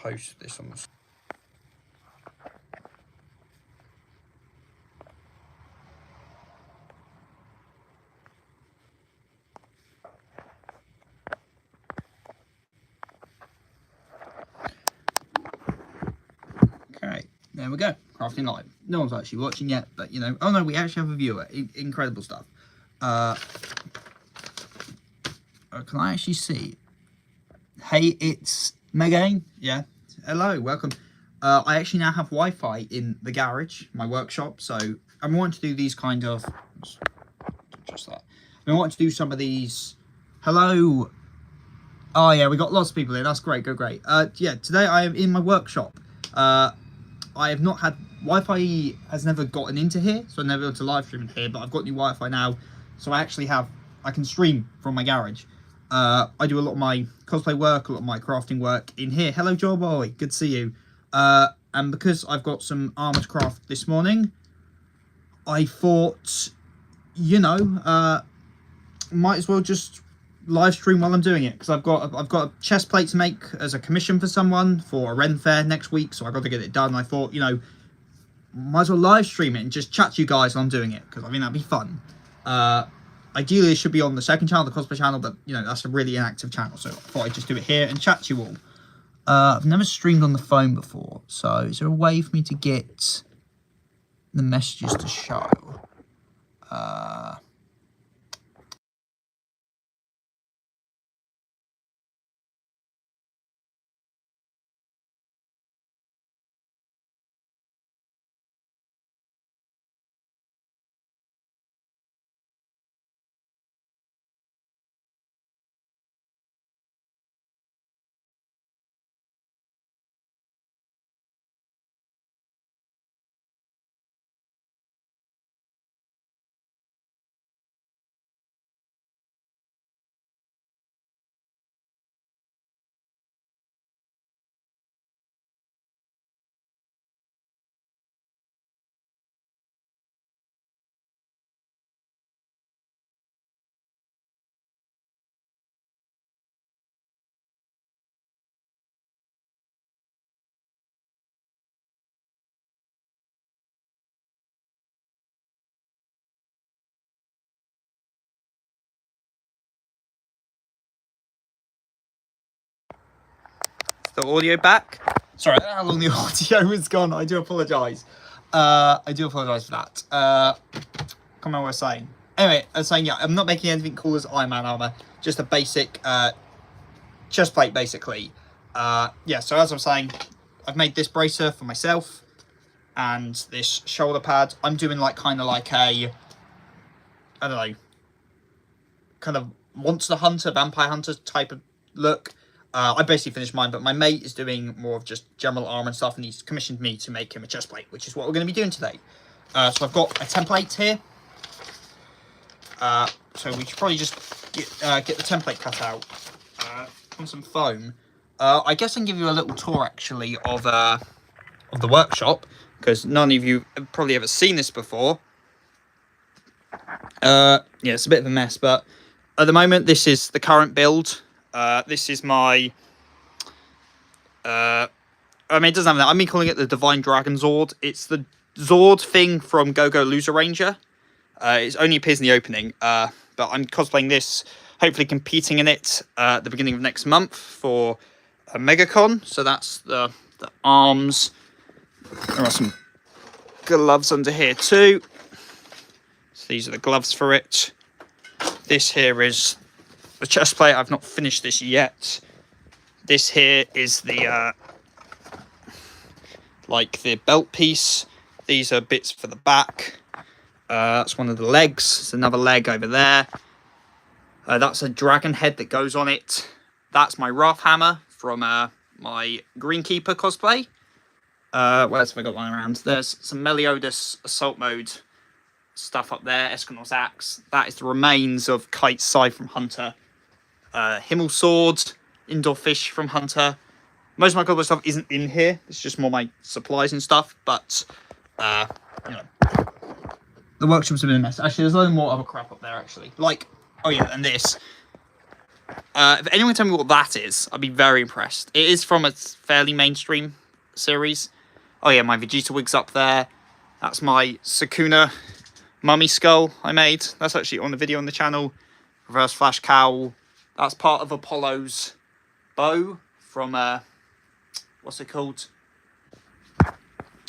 post this on the... Okay, there we go. Crafting live. No one's actually watching yet, but you know. Oh no, we actually have a viewer. Incredible stuff. Can I actually see? Hey, it's Megan. Yeah. Hello, welcome. I actually now have Wi-Fi in the garage, my workshop. So I'm wanting to do these kind of... Just that. I want to do some of these... Hello. Oh yeah, we got lots of people in. That's great. Go great. Yeah, today I am in my workshop. I have not had... Wi-Fi has never gotten into here, so I've never been able to live stream in here, but I've got new Wi-Fi now, so I actually have... I can stream from my garage. I do a lot of my cosplay work, a lot of my crafting work in here. Hello, Joel Boy. Good to see you. And because I've got some armor to craft this morning, I thought, you know, might as well just live stream while I'm doing it, because I've got a chest plate to make as a commission for someone for a Ren Fair next week, so I've got to get it done. I thought, you know, might as well live stream it and just chat to you guys while I'm doing it, because I think that'd be fun. Ideally, it should be on the second channel, the cosplay channel, but, you know, that's a really inactive channel, so I thought I'd just do it here and chat to you all. I've never streamed on the phone before, so is there a way for me to get the messages to show? The audio back. Sorry, I don't know how long the audio was gone. I do apologise. I do apologise for that. Can't remember what I was saying. Anyway, I was saying, yeah, I'm not making anything cool as Iron Man armour. Just a basic chest plate, basically. Yeah, so as I was saying, I've made this bracer for myself. And this shoulder pad. I'm doing like kind of like a... I don't know. Kind of monster hunter, vampire hunter type of look. I basically finished mine, but my mate is doing more of just general armor and stuff, and he's commissioned me to make him a chest plate, which is what we're going to be doing today. So I've got a template here. So we should probably just get the template cut out on some foam. I guess I can give you a little tour, actually, of the workshop, because none of you have probably ever seen this before. Yeah, it's a bit of a mess, but at the moment, this is the current build. This is my, I mean, it doesn't have that. I've been calling it the Divine Dragon Zord. It's the Zord thing from Go-Go Loser Ranger. It only appears in the opening, but I'm cosplaying this, hopefully competing in it at the beginning of next month for a MegaCon. So that's the arms. There are some gloves under here too. So these are the gloves for it. This here is the chest plate. I've not finished this yet. This here is the like the belt piece. These are bits for the back. That's one of the legs. There's another leg over there. That's a dragon head that goes on it. That's my Wrath hammer from my Greenkeeper cosplay. What else have I got lying around? There's some Meliodas Assault Mode stuff up there. Escanor axe. That is the remains of Kite's scythe from Hunter. Himmel sword, indoor fish from Hunter. Most of my cosplay stuff isn't in here. It's just more my supplies and stuff. But you know, the workshop's a bit of a mess. Actually, there's a lot more other crap up there. Actually, like, oh yeah, and this. If anyone can tell me what that is, I'd be very impressed. It is from a fairly mainstream series. Oh yeah, my Vegeta wig's up there. That's my Sukuna mummy skull I made. That's actually on the video on the channel. Reverse flash cowl. That's part of Apollo's bow from, what's it called?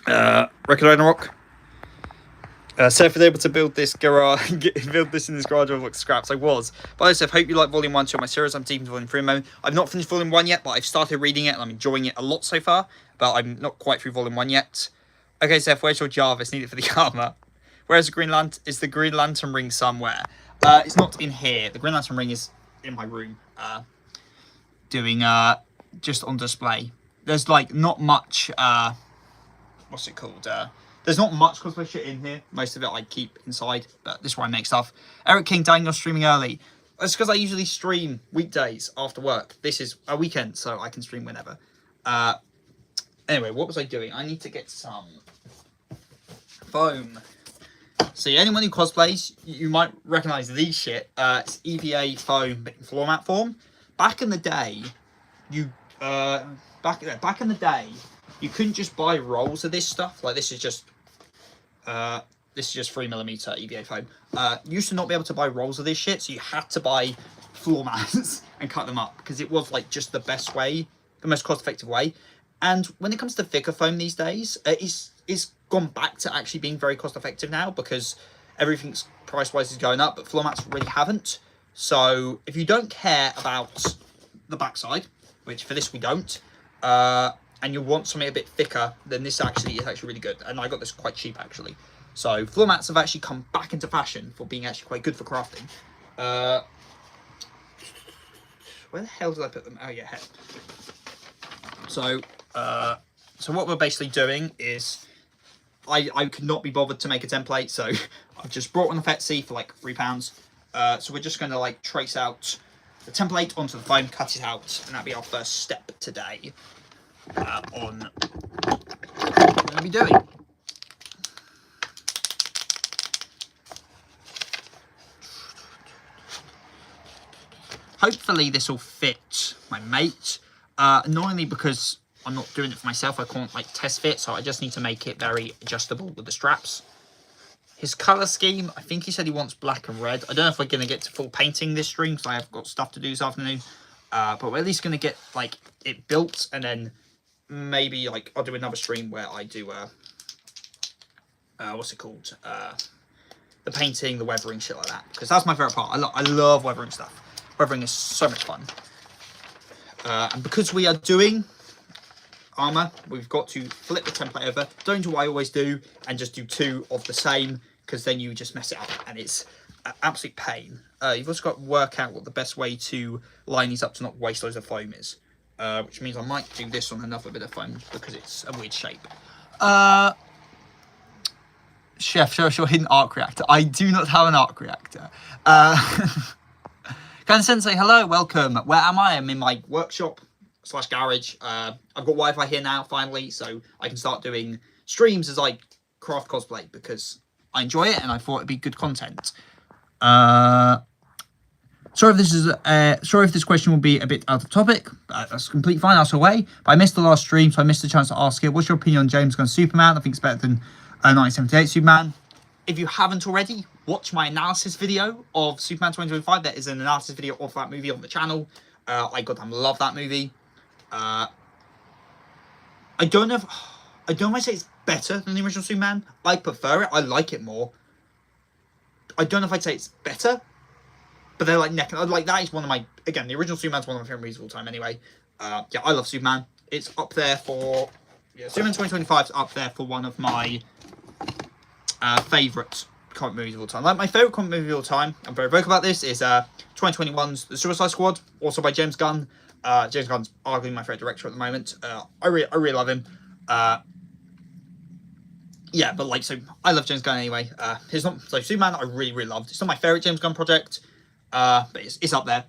Record Rock. Seth was able to build this garage, build this in this garage with like scraps. I was. But I Seth, hope you like Volume 1 to my series. I'm deep into Volume 3 at the moment. I've not finished Volume 1 yet, but I've started reading it and I'm enjoying it a lot so far. But I'm not quite through Volume 1 yet. Okay, Seth, where's your Jarvis? Need it for the armor. Where's the Green Lantern? Is the Green Lantern ring somewhere? It's not in here. The Green Lantern ring is in my room. Doing just on display. There's like not much what's it called? There's not much cosplay shit in here. Most of it I keep inside, but this is where I make stuff. Eric King, Daniel streaming early. That's because I usually stream weekdays after work. This is a weekend, so I can stream whenever. Anyway, what was I doing? I need to get some foam. See, anyone who cosplays, you might recognise these shit. It's EVA foam, but in floor mat form. Back in the day, back in the day, you couldn't just buy rolls of this stuff. Like this is just 3mm EVA foam. You used to not be able to buy rolls of this shit, so you had to buy floor mats and cut them up because it was like just the best way, the most cost-effective way. And when it comes to thicker foam these days, it's gone back to actually being very cost-effective now because everything's price-wise is going up, but floor mats really haven't. So if you don't care about the backside, which for this we don't, and you want something a bit thicker, then this actually is actually really good. And I got this quite cheap actually. So floor mats have actually come back into fashion for being actually quite good for crafting. Where the hell did I put them? Oh yeah, here. So what we're basically doing is I could not be bothered to make a template, so I've just brought one of Etsy for like £3. So we're just going to like trace out the template onto the foam, cut it out, and that'll be our first step today on what we're going to be doing. Hopefully this will fit my mate. Annoyingly, because I'm not doing it for myself, I can't like test fit, so I just need to make it very adjustable with the straps. His colour scheme, I think he said he wants black and red. I don't know if we're going to get to full painting this stream, because I have got stuff to do this afternoon. But we're at least going to get like it built, and then maybe like I'll do another stream where I do what's it called? The painting, the weathering, shit like that. Because that's my favourite part. I love weathering stuff. Weathering is so much fun. And because we are doing armour, we've got to flip the template over. Don't do what I always do and just do two of the same, because then you just mess it up and it's an absolute pain. You've also got to work out what the best way to line these up to not waste loads of foam is. Which means I might do this on another bit of foam because it's a weird shape. Chef, show us your hidden arc reactor. I do not have an arc reactor. Can Sensei, hello, welcome. Where am I? I'm in my workshop / garage. I've got Wi-Fi here now, finally, so I can start doing streams as I craft cosplay because I enjoy it and I thought it'd be good content. Sorry if this question will be a bit out of topic. That's completely fine. That's away. But I missed the last stream, so I missed the chance to ask it. What's your opinion on James Gunn's Superman? I think it's better than 1978 Superman. If you haven't already, watch my analysis video of Superman 2025. There is an analysis video of that movie on the channel. I goddamn love that movie. I don't know if I say it's better than the original Superman. I prefer it. I like it more. I don't know if I'd say it's better, but they're like neck and like that is one of my, again, the original Superman's one of my favorite movies of all time anyway. Yeah, I love Superman. It's up there for, yeah, Superman 2025 is up there for one of my favourite comic movies of all time. Like my favourite comic movie of all time, I'm very vocal about this, is 2021's The Suicide Squad, also by James Gunn. James Gunn's arguably my favourite director at the moment. I really love him. Yeah, but like, so I love James Gunn anyway. So Superman I really loved. It's not my favourite James Gunn project, but it's up there.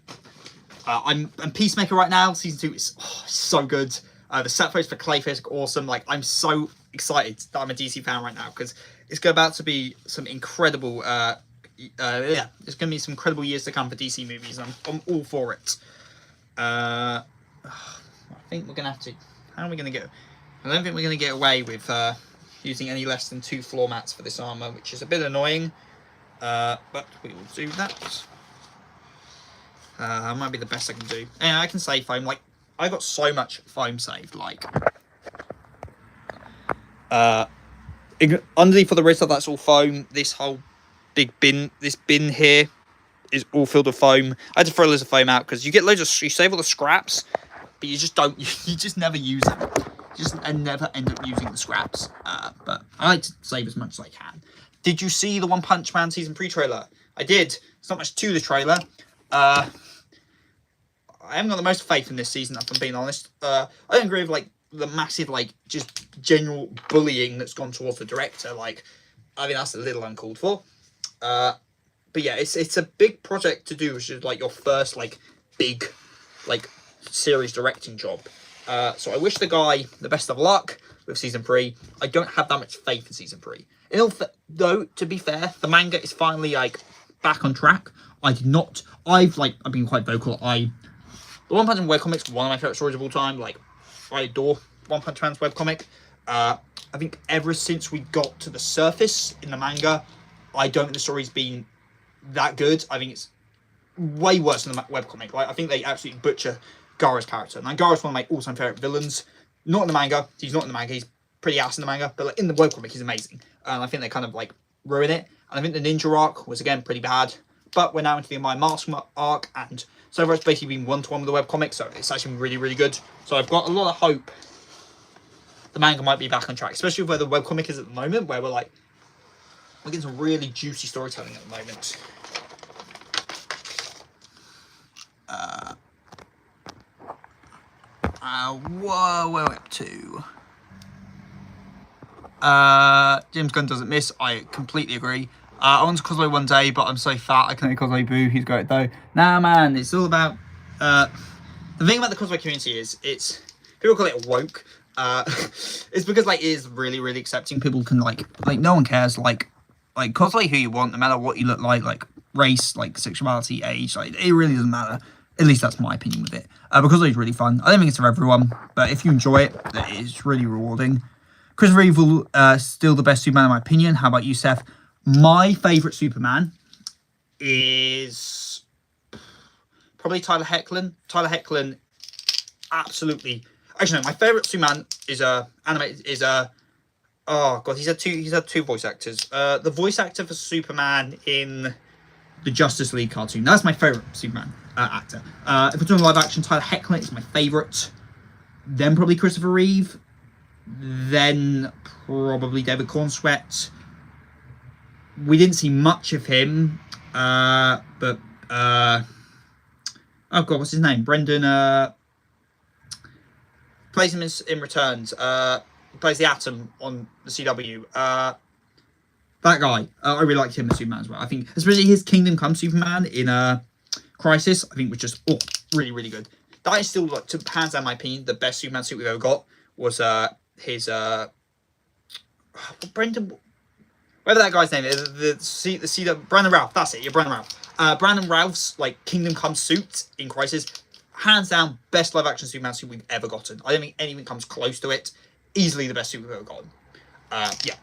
I'm Peacemaker right now. Season 2 is so good. The set photos for Clayface are awesome. Like, I'm so excited that I'm a DC fan right now because it's about to be some incredible. Yeah, there's going to be some incredible years to come for DC movies, and I'm all for it. I think we're gonna have to. How are we gonna get? I don't think we're gonna get away with using any less than 2 floor mats for this armor, which is a bit annoying. But we will do that. Might be the best I can do. Yeah, I can save foam. Like, I got so much foam saved. Like, underneath for the wrist, that's all foam. This whole big bin, this bin here, is all filled with foam. I had to throw loads of foam out because you get loads of, you save all the scraps, but you just don't, you just never use them. You just never end up using the scraps. But I like to save as much as I can. Did you see the One Punch Man season 3 trailer? I did. It's not much to the trailer. I haven't got the most faith in this season, if I'm being honest. I don't agree with, like, the massive, like, just general bullying that's gone towards the director. Like, I think that's a little uncalled for. But yeah, it's a big project to do, which is, like, your first, like, big, like, series directing job. So I wish the guy the best of luck with season 3. I don't have that much faith in season 3. Though, to be fair, the manga is finally, like, back on track. I've been quite vocal. The One Punch Man webcomic is one of my favourite stories of all time. Like, I adore One Punch Man's webcomic. I think ever since we got to the surface in the manga, I don't think the story's been that good. I think it's way worse than the webcomic. Like, I think they absolutely butcher Gaara's character. And Gaara's one of my all-time favourite villains. Not in the manga. He's not in the manga. He's pretty ass in the manga. But, like, in the webcomic, he's amazing. And I think they kind of, like, ruin it. And I think the Ninja arc was, again, pretty bad. But we're now into the My Mask arc, and so far it's basically been one-to-one with the webcomic, so it's actually been really, really good. So I've got a lot of hope the manga might be back on track, especially where the webcomic is at the moment, where we're getting some really juicy storytelling at the moment. Whoa, where are we up to? James Gunn doesn't miss. I completely agree. I want to cosplay one day, but I'm so fat I can only cosplay Boo. He's great though. Nah, man, it's all about. The thing about the cosplay community is people call it woke. It's because, like, it is really, really accepting. People can like no one cares. Like cosplay who you want, no matter what you look like race, like sexuality, age. Like, it really doesn't matter. At least that's my opinion with it. Because it's really fun. I don't think it's for everyone, but if you enjoy it, it's really rewarding. Christopher Reeve still the best Superman in my opinion. How about you, Seth? My favourite Superman is probably Tyler Hoechlin. Tyler Hoechlin, absolutely. Actually, no, my favourite Superman is oh god, he's had two voice actors. The voice actor for Superman in the Justice League cartoon. That's my favourite Superman actor. If we're talking live action, Tyler Hoechlin is my favourite. Then probably Christopher Reeve. Then probably David Cornsweet. We didn't see much of him, but oh god, what's his name? Brendan plays him in Returns. Plays the Atom on the CW. That guy, I really liked him as Superman as well. I think, especially his Kingdom Come Superman in Crisis, I think was just really, really good. That is still, like, to hands down, my opinion, the best Superman suit we've ever got was his Brendan. Whatever that guy's name is, the Brandon Routh, that's it, yeah, Brandon Routh. Brandon Routh's, like, Kingdom Come suit in Crisis, hands down, best live action Superman suit we've ever gotten. I don't think anything comes close to it. Easily the best suit we've ever gotten. Yeah,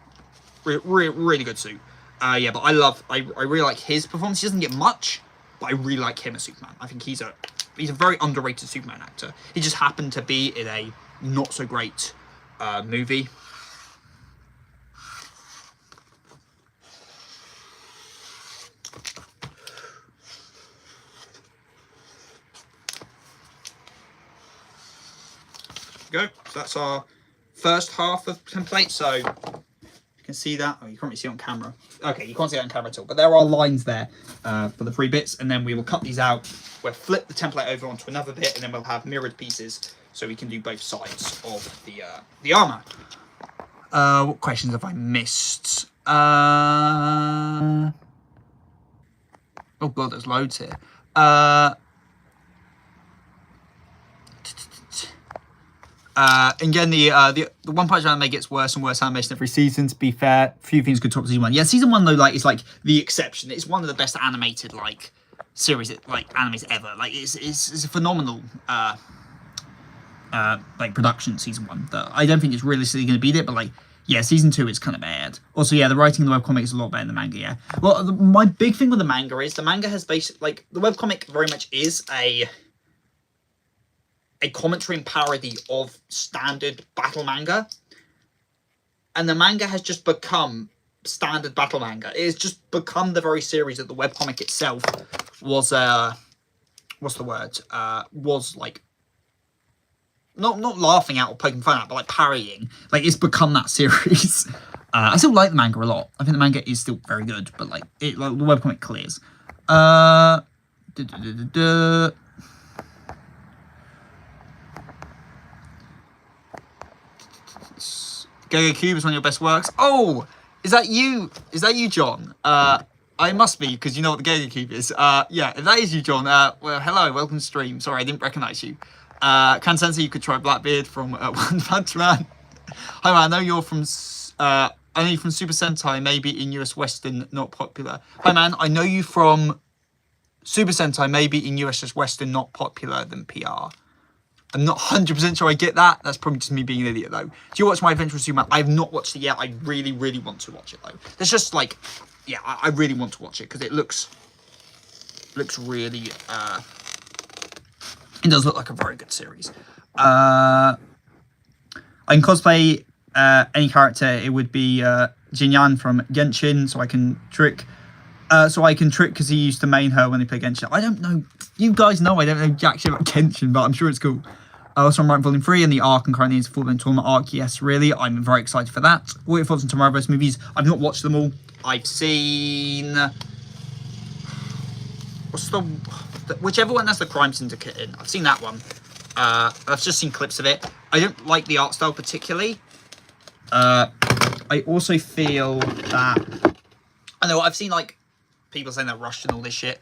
really good suit. Yeah, but I really like his performance. He doesn't get much, but I really like him as Superman. I think he's a very underrated Superman actor. He just happened to be in a not so great movie. Go. So that's our first half of template. So you can see that. Oh, you can't really see it on camera. Okay, you can't see that on camera at all. But there are lines there for the 3 bits, and then we will cut these out. We'll flip the template over onto another bit, and then we'll have mirrored pieces, so we can do both sides of the armor. What questions have I missed? Oh god, there's loads here. Again, the One Punch Man anime gets worse and worse animation every season. To be fair, few things could top season 1. Yeah, season 1 though, like, is like the exception. It's one of the best animated, like, series like animes ever. Like it's a phenomenal like production season 1 that I don't think it's realistically going to beat it, but like yeah, season 2 is kind of bad. Also, yeah, the writing in the webcomic is a lot better than the manga. Yeah, well, my big thing with the manga is the manga has basically like the webcomic very much is a commentary and parody of standard battle manga, and the manga has just become standard battle manga. It has just become the very series that the webcomic itself was what's the word? Was like not laughing at or poking fun at, but like parrying. Like it's become that series. I still like the manga a lot. I think the manga is still very good, but like the webcomic clears. Go Cube is one of your best works. Oh, is that you? Is that you, John? I must be, because you know what the Go Cube is. Yeah, if that is you, John, well, hello, welcome to stream. Sorry, I didn't recognise you. Can Sensei, you could try Blackbeard from One Punch Man. Hi, man, I know you're from Super Sentai, maybe in US Western, not popular. Hi, man, I know you from Super Sentai, maybe in US Western, not popular than PR. I'm not 100% sure I get that. That's probably just me being an idiot, though. Do you watch My Adventure with Superman? I have not watched it yet. I really, really want to watch it, though. There's just, like... Yeah, I really want to watch it, because it looks really... It does look like a very good series. I can cosplay any character. It would be Jinyan from Genshin, so I can trick... because he used to main her when he played Genshin. I don't know. You guys know I don't know jack shit about Genshin, but I'm sure it's cool. Also, I'm writing Volume 3, and the arc and currently is a full-blown tournament arc. Yes, really. I'm very excited for that. What are your thoughts on Tomorrowverse movies? I've not watched them all. I've seen... What's whichever one has the Crime Syndicate in. I've seen that one. I've just seen clips of it. I don't like the art style particularly. I also feel that... I know, I've seen, like, people saying they're rushed and all this shit.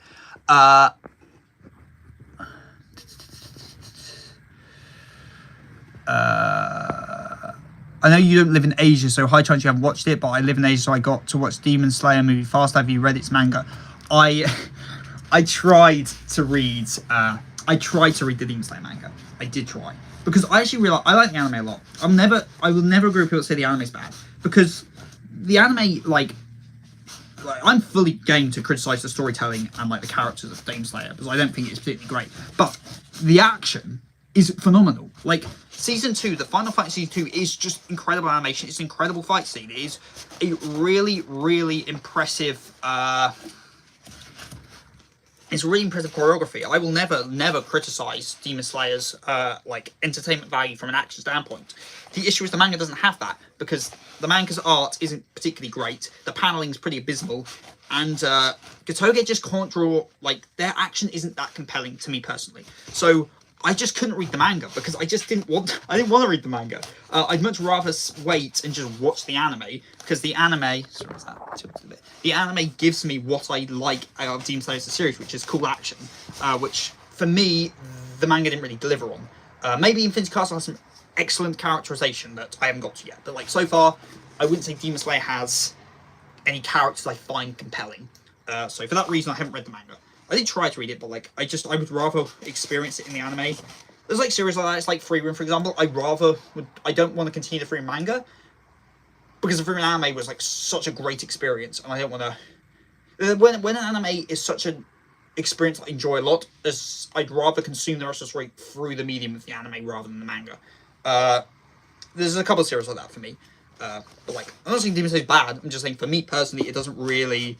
I know you don't live in Asia, so high chance you haven't watched it, but I live in Asia, so I got to watch Demon Slayer movie fast. Have you read its manga? I tried to read the Demon Slayer manga. I did try. Because I actually realize I like the anime a lot. I will never agree with people that say the anime's bad. Because the anime, like I'm fully game to criticise the storytelling and like the characters of Demon Slayer, because I don't think it's particularly great. But the action is phenomenal. Like season 2, the final fight in season 2 is just incredible animation. It's an incredible fight scene. It is a really, really impressive it's really impressive choreography. I will never criticise Demon Slayer's like entertainment value from an action standpoint. The issue is the manga doesn't have that, because the manga's art isn't particularly great. The panelling's pretty abysmal, and Gatoge just can't draw, like, their action isn't that compelling to me personally. So I just couldn't read the manga, because I didn't want to read the manga. I'd much rather wait and just watch the anime, because the anime... Sorry, is that tilted a bit? The anime gives me what I like out of Demon Slayer series, which is cool action, which, for me, the manga didn't really deliver on. Maybe Infinity Castle has some excellent characterization that I haven't got to yet, but, like, so far, I wouldn't say Demon Slayer has any characters I find compelling. So for that reason, I haven't read the manga. I did try to read it, but like I would rather experience it in the anime. There's like series like that. It's like Free Room, for example. I don't want to continue the Free Room manga, because the Free Room anime was like such a great experience, and I don't want to. When an anime is such an experience I enjoy a lot, I'd rather consume the rest of the story through the medium of the anime rather than the manga. There's a couple of series like that for me, but like I'm not saying Demon Slayer is bad. I'm just saying for me personally, it doesn't really.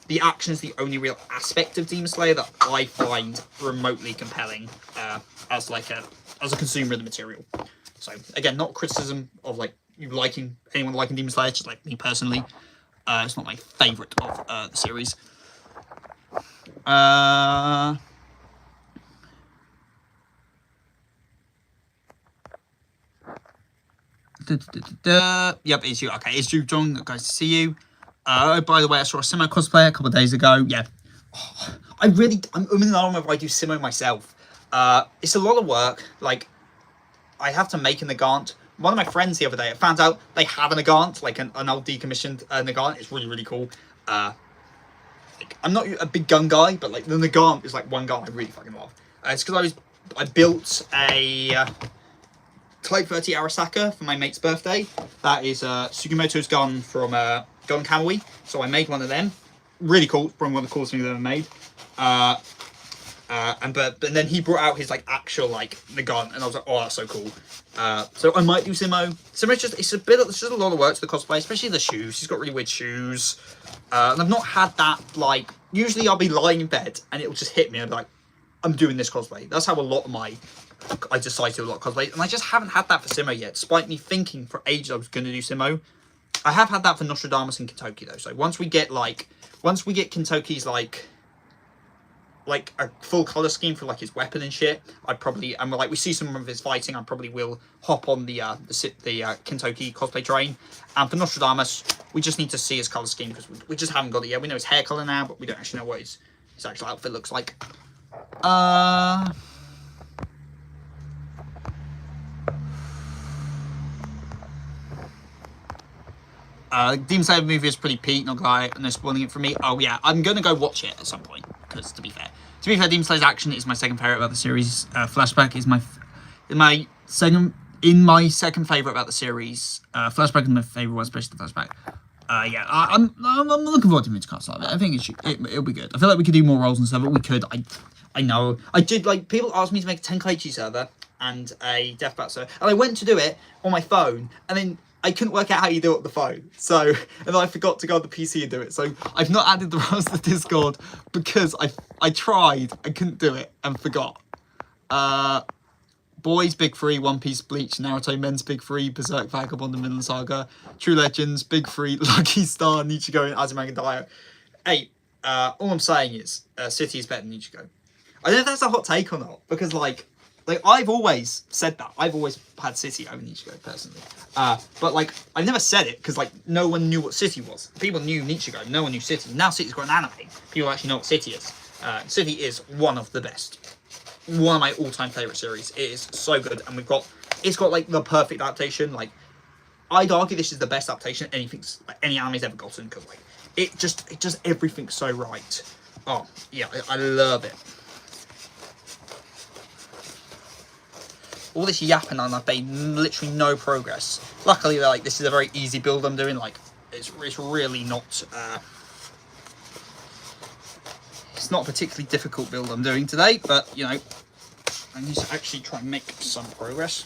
The action is the only real aspect of Demon Slayer that I find remotely compelling as a consumer of the material. So again, not criticism of like anyone liking Demon Slayer, just like me personally. It's not my favourite of the series. Yep, it's you. Okay, it's you, John. Guys, to see you. By the way, I saw a Simo cosplay a couple of days ago. Yeah, I'm in love whether I do Simo myself. It's a lot of work. Like, I have to make a Nagant. One of my friends the other day, I found out they have a Nagant, like an old decommissioned Nagant. It's really, really cool. like, I'm not a big gun guy, but like the Nagant is like one gun I really fucking love. It's because I built a Type 30 Arasaka for my mate's birthday. That is Sugimoto's gun from Gun Kamui. So I made one of them. Really cool. It's probably one of the coolest things I've ever made. But then he brought out his like actual like the gun, and I was like, oh, that's so cool. So I might do Simo. Simo's just it's just a lot of work to the cosplay, especially the shoes. He's got really weird shoes, and I've not had that like. Usually I'll be lying in bed and it'll just hit me. I'll be like, I'm doing this cosplay. That's how a lot of I decide to do a lot of cosplay, and I just haven't had that for Simo yet, despite me thinking for ages I was going to do Simo. I have had that for Nostradamus and Kintoki though. So once we get Kintoki's like a full color scheme for like his weapon and shit, and like we see some of his fighting, I probably will hop on the Kintoki cosplay train. And for Nostradamus, we just need to see his color scheme because we just haven't got it yet. We know his hair color now, but we don't actually know what his actual outfit looks like. Demon Slayer movie is pretty peak, not gonna lie, and they're spoiling it for me. Oh yeah, I'm gonna go watch it at some point, because to be fair, Demon Slayer's action is my second favourite about the series. Flashback is my second favourite about the series. Flashback is my favourite one, especially the flashback. Yeah, I'm looking forward to Midcast Live. I think it'll be good. I feel like we could do more roles and stuff, but we could. I know. I did, like, people asked me to make a Tenkaichi server and a Death Bat server, and I went to do it on my phone, and then I couldn't work out how you do it on the phone. So, and then I forgot to go on the PC and do it. So I've not added the roles to Discord because I tried, I couldn't do it and forgot. Boys, Big 3, One Piece, Bleach, Naruto, Men's Big 3, Berserk, Vagabond, and Vinland Saga, True Legends, Big 3, Lucky Star, Nichigo, and Azumanga Daioh. Hey, all I'm saying is, City is better than Nichigo. I don't know if that's a hot take or not, because like I've always said that. I've always had City over Nichigo, personally. But like, I've never said it, because like, no one knew what City was. People knew Nichigo, no one knew City. Now City's got an anime. People actually know what City is. City is one of the best. One of my all-time favourite series. It is so good, and it's got like the perfect adaptation. Like, I'd argue this is the best adaptation any anime's ever gotten, because like, it just everything's so right. Oh yeah, I love it. All this yapping and I've made literally no progress. Luckily, like, this is a very easy build I'm doing. Like, it's really not. It's not a particularly difficult build I'm doing today, but you know, I need to actually try and make some progress.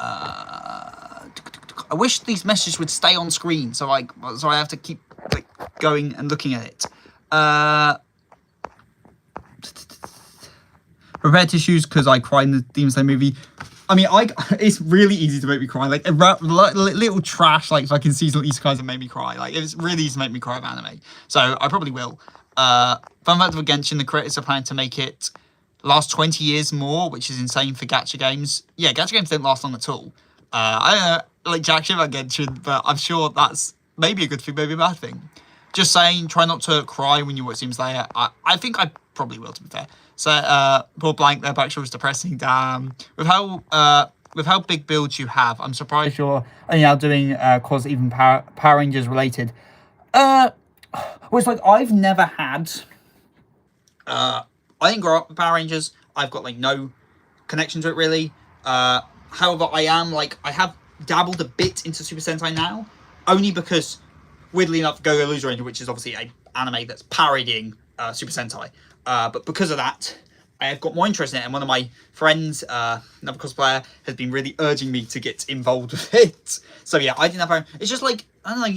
I wish these messages would stay on screen, so I have to keep like going and looking at it. Prepare tissues because I cry in the Demon Slayer movie. I mean, it's really easy to make me cry. Like, little trash, like, fucking seasonal isekais that made me cry. Like, it's really easy to make me cry about anime. So, I probably will. Fun fact of Genshin, the creators are planning to make it last 20 years more, which is insane for gacha games. Yeah, gacha games don't last long at all. I don't know, like, jack shit about Genshin, but I'm sure that's maybe a good thing, maybe a bad thing. Just saying, try not to cry when you watch Demon Slayer. I think I probably will, to be fair. So, poor blank, their backstory was depressing. Damn. With how big builds you have, I'm surprised you're only now doing cause even Power Rangers related. Well, it's like I've never had. I didn't grow up with Power Rangers. I've got like no connection to it really. However, I have dabbled a bit into Super Sentai now, only because, weirdly enough, Go-Go Loser Ranger, which is obviously an anime that's parodying Super Sentai. But because of that, I have got more interest in it, and one of my friends, another cosplayer, has been really urging me to get involved with it. So yeah, I didn't have. It's just like, I don't know,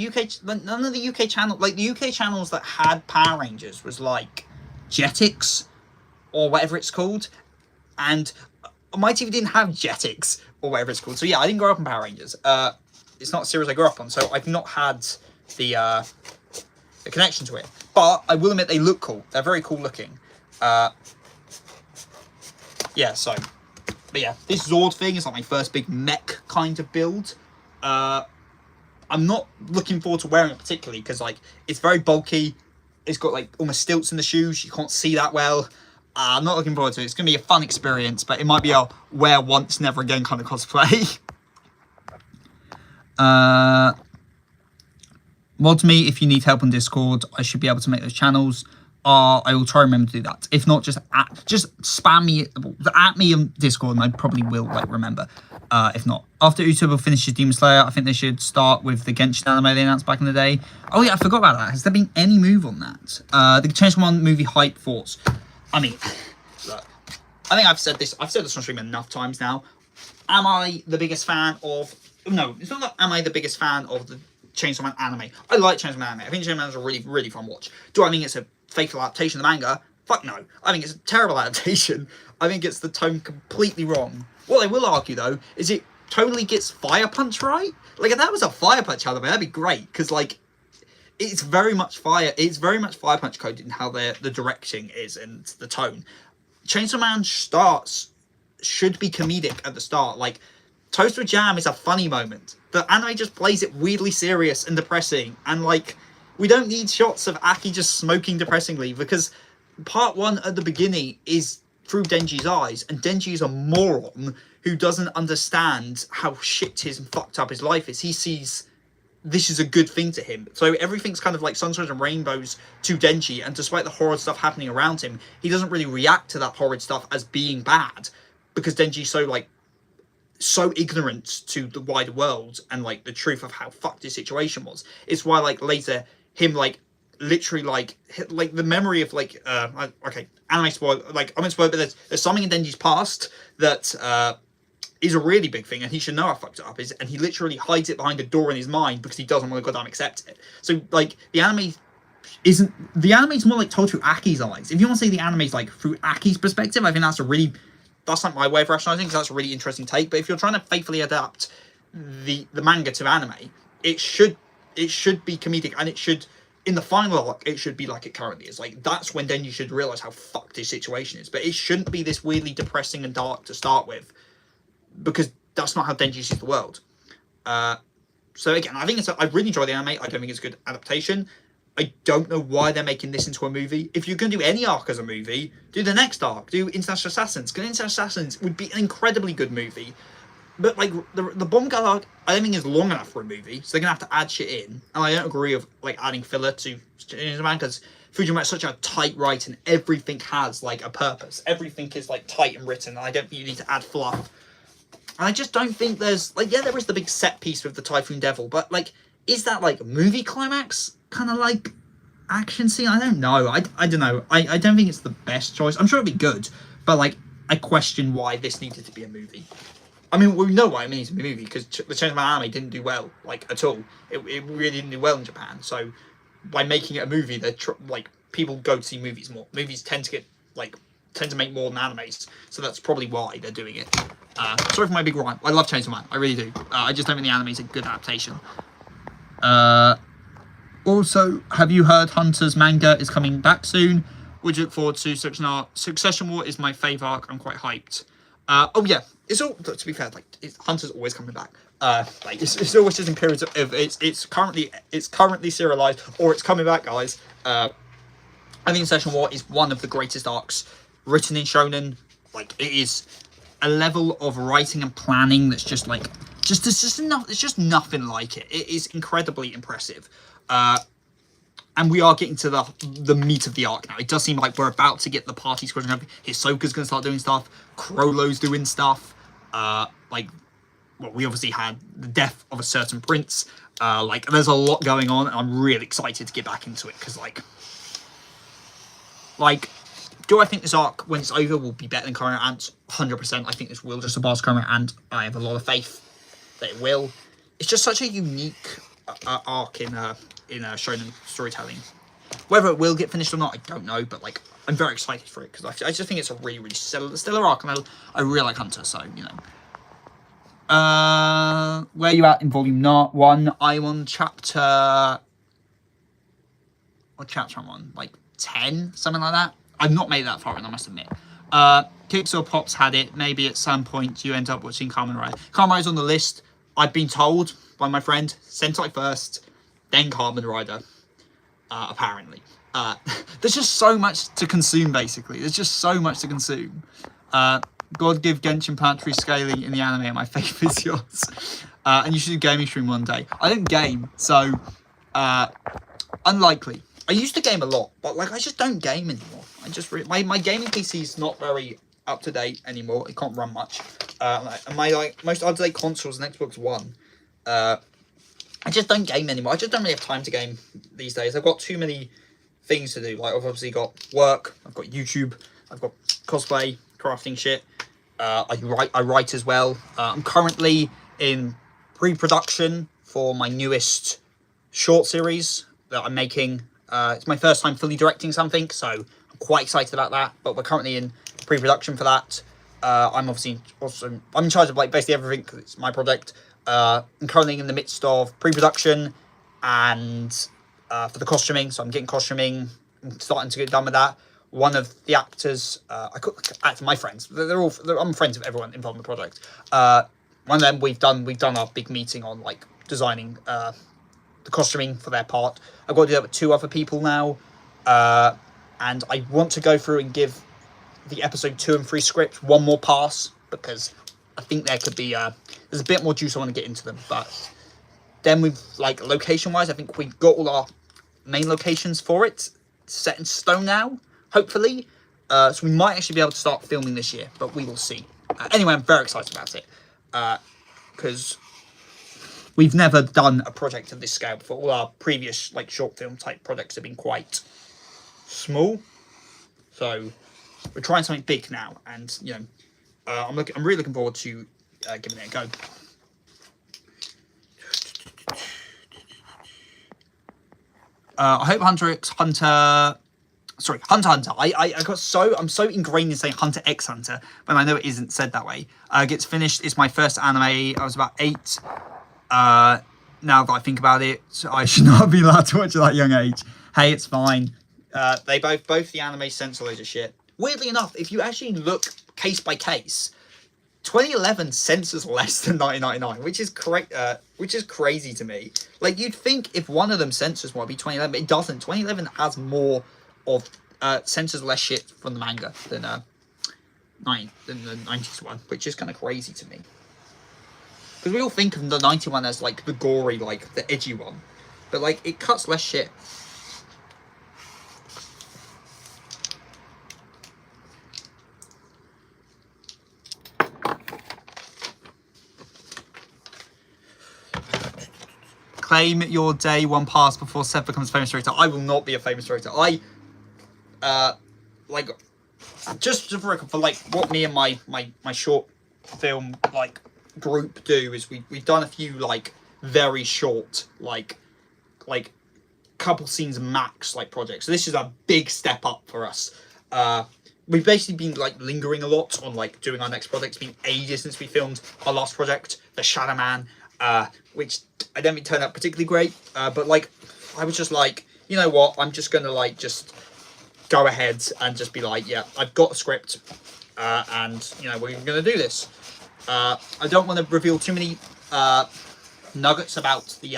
none of the UK channel, like the UK channels that had Power Rangers was like Jetix or whatever it's called, and my TV didn't have Jetix or whatever it's called. So yeah, I didn't grow up on Power Rangers. It's not a series I grew up on, so I've not had the connection to it. But I will admit they look cool. They're very cool looking. Yeah, so, but yeah, this Zord thing is like my first big mech kind of build. I'm not looking forward to wearing it particularly because like it's very bulky. It's got like almost stilts in the shoes. You can't see that well. I'm not looking forward to it. It's gonna be a fun experience, but it might be a wear once, never again kind of cosplay. mod me if you need help on Discord. I should be able to make those channels. I will try and remember to do that. If not, just spam me at me on Discord, and I probably will like remember. If not, after Utuber finishes Demon Slayer, I think they should start with the Genshin anime they announced back in the day. Oh yeah, I forgot about that. Has there been any move on that? The Chainsaw Man movie hype thoughts. I mean, look, I think I've said this on stream enough times now. Am I the biggest fan of? No, it's not that. Am I the biggest fan of the Chainsaw Man anime? I like Chainsaw Man anime. I think Chainsaw Man is a really, really fun watch. Do I think it's a faithful adaptation of the manga? Fuck no. I think it's a terrible adaptation. I think it's the tone completely wrong. What I will argue though is it totally gets Fire Punch right. Like if that was a Fire Punch anime, that'd be great because like it's very much Fire Fire Punch coded in how the directing is and the tone. Chainsaw Man should be comedic at the start. Like Toast with Jam is a funny moment. The anime just plays it weirdly serious and depressing, and like we don't need shots of Aki just smoking depressingly because part one at the beginning is through Denji's eyes, and Denji is a moron who doesn't understand how shit his and fucked up his life is. He sees this is a good thing to him. So everything's kind of like sunshine and rainbows to Denji, and despite the horrid stuff happening around him, he doesn't really react to that horrid stuff as being bad because Denji's so ignorant to the wider world and like the truth of how fucked his situation was. It's why like later him like literally like the memory of like okay, anime spoil, like I'm gonna spoil, but there's something in Denji's past that is a really big thing, and he should know how fucked it up is, and he literally hides it behind a door in his mind because he doesn't want to goddamn accept it. So like the anime's more like told through Aki's eyes. If you want to say the anime's like through Aki's perspective, I think that's like my way of rationalizing because that's a really interesting take. But if you're trying to faithfully adapt the manga to anime, it should be comedic, and it should, in the final arc, it should be like it currently is. Like that's when Denji should realize how fucked his situation is. But it shouldn't be this weirdly depressing and dark to start with, because that's not how Denji sees the world. So again, I think I really enjoy the anime. I don't think it's a good adaptation. I don't know why they're making this into a movie. If you're going to do any arc as a movie, do the next arc. Do International Assassins. Because International Assassins would be an incredibly good movie. But like the Bomb Girl arc, I don't think is long enough for a movie. So they're going to have to add shit in. And I don't agree with like adding filler to Man because Fujima is such a tight write and everything has like a purpose. Everything is like tight and written. And I don't think you need to add fluff. And I just don't think there's like, yeah, there is the big set piece with the Typhoon Devil, but like, is that like movie climax kind of like action scene? I don't know. I don't know. I don't think it's the best choice. I'm sure it'd be good, but like I question why this needed to be a movie. I mean, we know why it needs to be a movie because the Chainsaw Man anime didn't do well like at all. It really didn't do well in Japan. So by making it a movie, they're like people go to see movies more. Movies tend to make more than animes, so that's probably why they're doing it. Sorry for my big rhyme. I love Chainsaw Man. I really do. I just don't think the anime is a good adaptation. Also, have you heard Hunter's manga is coming back soon? Would you look forward to such an arc? Succession War is my favourite arc. I'm quite hyped. Oh yeah, it's all, to be fair, like Hunter's always coming back. Like it's always just in periods of it's currently serialized or it's coming back, guys. I think Succession War is one of the greatest arcs written in shonen. Like it is a level of writing and planning that's just like it's just nothing like it. It is incredibly impressive. And we are getting to the meat of the arc now. It does seem like we're about to get the party squadron up. Hisoka's going to start doing stuff. Chrollo's doing stuff. We obviously had the death of a certain prince. Like, there's a lot going on, and I'm really excited to get back into it, because, do I think this arc, when it's over, will be better than Current Ant? 100%. I think this will just surpass Current Ant. I have a lot of faith that it will. It's just such a unique arc in shonen storytelling. Whether it will get finished or not, I don't know, but like I'm very excited for it because I just think it's a really, really stellar arc, and I really like Hunter, so you know. Where are you at in volume 1? I'm on chapter. What chapter I'm on? Like 10, something like that. I've not made that far in, I must admit. Kicks or Pops had it. Maybe at some point you end up watching Kamen Rider. Kamen Rider's on the list. I've been told by my friend, Sentai first, then Kamen Rider, apparently. There's just so much to consume, basically. There's just so much to consume. God give Genshin planetary scaling in the anime, my faith is yours. And you should do gaming stream one day. I don't game, so Unlikely. I used to game a lot, but like I just don't game anymore. I just my gaming PC is not very up to date anymore. It can't run much. And my like most up to date consoles, an Xbox One. I just don't game anymore. I just don't really have time to game these days. I've got too many things to do. Like I've obviously got work. I've got YouTube. I've got cosplay, crafting shit. I write as well. I'm currently in pre-production for my newest short series that I'm making. It's my first time fully directing something, so I'm quite excited about that. But we're currently in pre-production for that. I'm obviously also I'm in charge of like basically everything because it's my project. I'm currently in the midst of pre-production and for the costuming, so I'm getting costuming. I'm starting to get done with that. One of the actors, my friends. I'm friends with everyone involved in the project. One of them we've done our big meeting on like designing the costuming for their part. I've got to do that with 2 other people now, and I want to go through and give the episode 2 and 3 script one more pass because I think there could be there's a bit more juice I want to get into them. But then we've like location wise, I think we've got all our main locations for it set in stone now, hopefully. So we might actually be able to start filming this year, but we will see. Anyway, I'm very excited about it because we've never done a project of this scale before. All our previous like short film type projects have been quite small, so we're trying something big now, and you know, I'm really looking forward to giving it a go. I hope Hunter X Hunter. Sorry, Hunter Hunter. I'm so ingrained in saying Hunter X Hunter when I know it isn't said that way. Gets finished. It's my first anime. I was about 8. Now that I think about it, so I should not be allowed to watch at that young age. Hey, it's fine. They both the anime censor loads of shit. Weirdly enough, if you actually look case by case, 2011 censors less than 1999, which is crazy to me. Like you'd think if one of them censors more, it'd be 2011, but it doesn't. 2011 has more of censors less shit from the manga than the 90s one, which is kind of crazy to me. Because we all think of the 91 as like the gory, like the edgy one, but like it cuts less shit. Claim your day 1 pass before Seth becomes a famous director. I will not be a famous director. Like just for like what me and my short film like group do is we've done a few like very short like couple scenes max like projects. So this is a big step up for us. We've basically been like lingering a lot on like doing our next project. It's been ages since we filmed our last project, The Shadow Man, which I don't think turned out particularly great. But like I was just like, you know what, I'm just gonna like just go ahead and just be like, yeah, I've got a script, and you know we're gonna do this. I don't want to reveal too many nuggets about the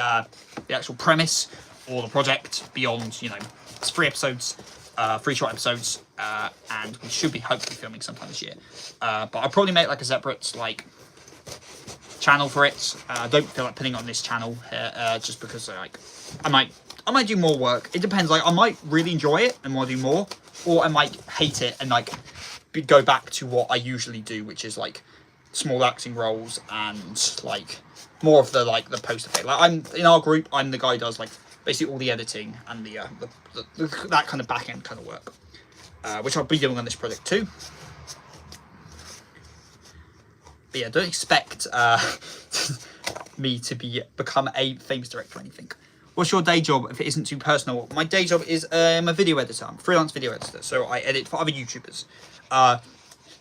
actual premise or the project beyond, you know, it's 3 episodes, 3 short episodes, and we should be hopefully filming sometime this year. But I'll probably make like a separate like channel for it. I don't feel like putting it on this channel here, just because like I might do more work. It depends. Like I might really enjoy it and want to do more, or I might hate it and like go back to what I usually do, which is like small acting roles and like more of the like the poster thing. Like I'm in our group, I'm the guy who does like basically all the editing and the that kind of back end kind of work, which I'll be doing on this project too. But yeah, don't expect me to become a famous director or anything. What's your day job if it isn't too personal? My day job is I'm a video editor. I'm a freelance video editor, so I edit for other YouTubers.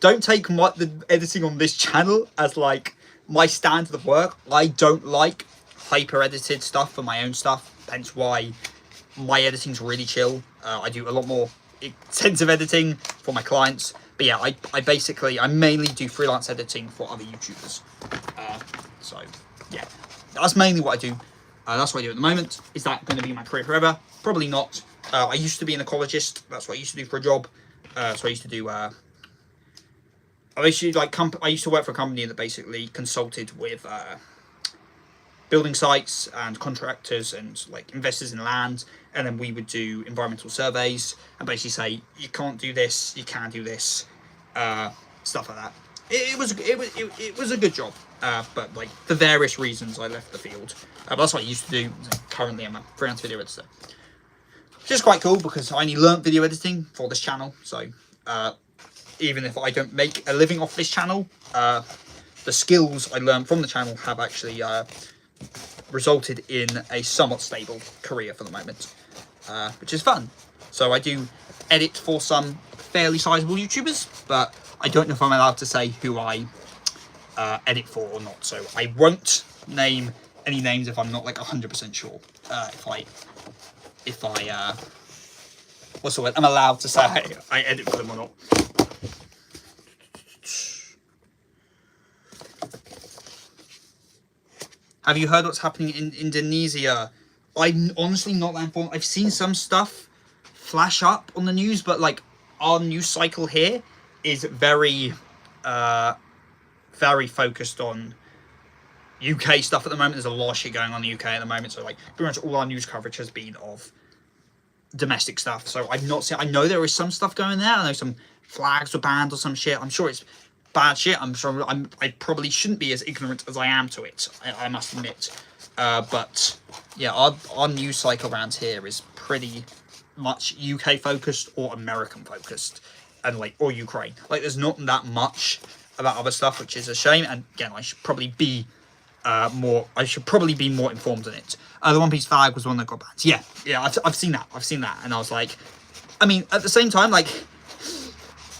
Don't take the editing on this channel as like my standard of work. I don't like hyper edited stuff for my own stuff, hence why my editing's really chill. I do a lot more intensive editing for my clients, but yeah, I mainly do freelance editing for other YouTubers. So yeah, that's mainly what I do. That's what I do at the moment. Is that going to be my career forever? Probably not. I used to be an ecologist. That's what I used to do for a job. So I used to do I used to work for a company that basically consulted with building sites and contractors and like investors in land, and then we would do environmental surveys and basically say you can't do this, you can do this, stuff like that. It was a good job, but like for various reasons I left the field. But that's what I used to do. Currently I'm a freelance video editor, which is quite cool because I only learnt video editing for this channel. So even if I don't make a living off this channel, the skills I learned from the channel have actually resulted in a somewhat stable career for the moment, which is fun. So I do edit for some fairly sizable YouTubers, but I don't know if I'm allowed to say who I edit for or not. So I won't name any names if I'm not like 100% sure. If I what's the word? I'm allowed to say I edit for them or not. Have you heard what's happening in Indonesia? I'm honestly not that informed. I've seen some stuff flash up on the news, but like our news cycle here is very, very focused on UK stuff at the moment. There's a lot of shit going on in the UK at the moment, so like pretty much all our news coverage has been of domestic stuff. So I've not seen. I know there is some stuff going there. I know some flags were banned or some shit. I'm sure it's bad shit. I'm sure I probably shouldn't be as ignorant as I am to it. I must admit. But yeah, our news cycle around here is pretty much UK focused or American focused, and like or Ukraine. Like there's not that much about other stuff, which is a shame. And again, I should probably be more. I should probably be more informed on it. The One Piece flag was one that got banned. Yeah. I've seen that. I've seen that, and I was like, I mean, at the same time, like,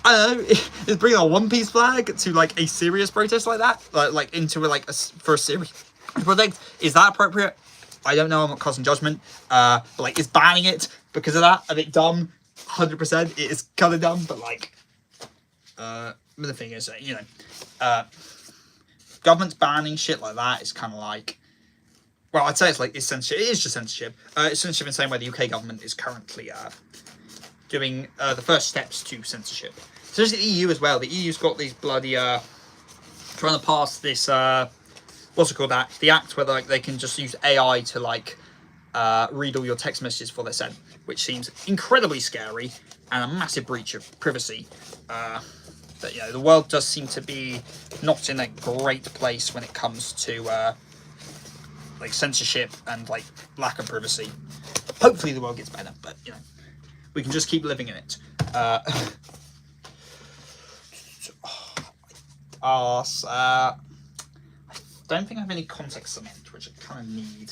I don't know, is bringing a One Piece flag to like a serious protest like that, like into like for a serious project, is that appropriate? I don't know. I'm not casting judgment. But like, is banning it because of that a bit dumb? 100%, it is kind of dumb. But like, but the thing is, you know, government's banning shit like that is kind of like, well, I'd say it's censorship. It is just censorship. It's censorship in the same way the UK government is currently doing the first steps to censorship. So there's the EU as well. The EU's got these bloody trying to pass this what's it called, that the act where like they can just use AI to like read all your text messages before they're sent, which seems incredibly scary and a massive breach of privacy. But you know, the world does seem to be not in a great place when it comes to like censorship and like lack of privacy. Hopefully the world gets better, but you know, we can just keep living in it. I don't think I have any context cement, which I kind of need.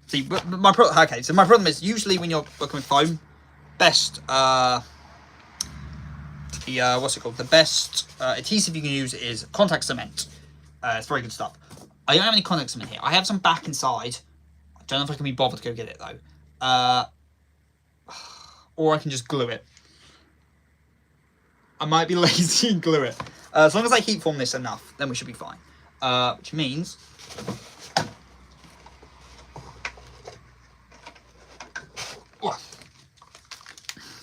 See, but my problem. Okay, so my problem is usually when you're working with foam, best what's it called? The best adhesive you can use is contact cement. It's very good stuff. I don't have any contact cement here. I have some back inside. I don't know if I can be bothered to go get it though. Or I can just glue it. I might be lazy and glue it. As long as I heat form this enough, then we should be fine. Which means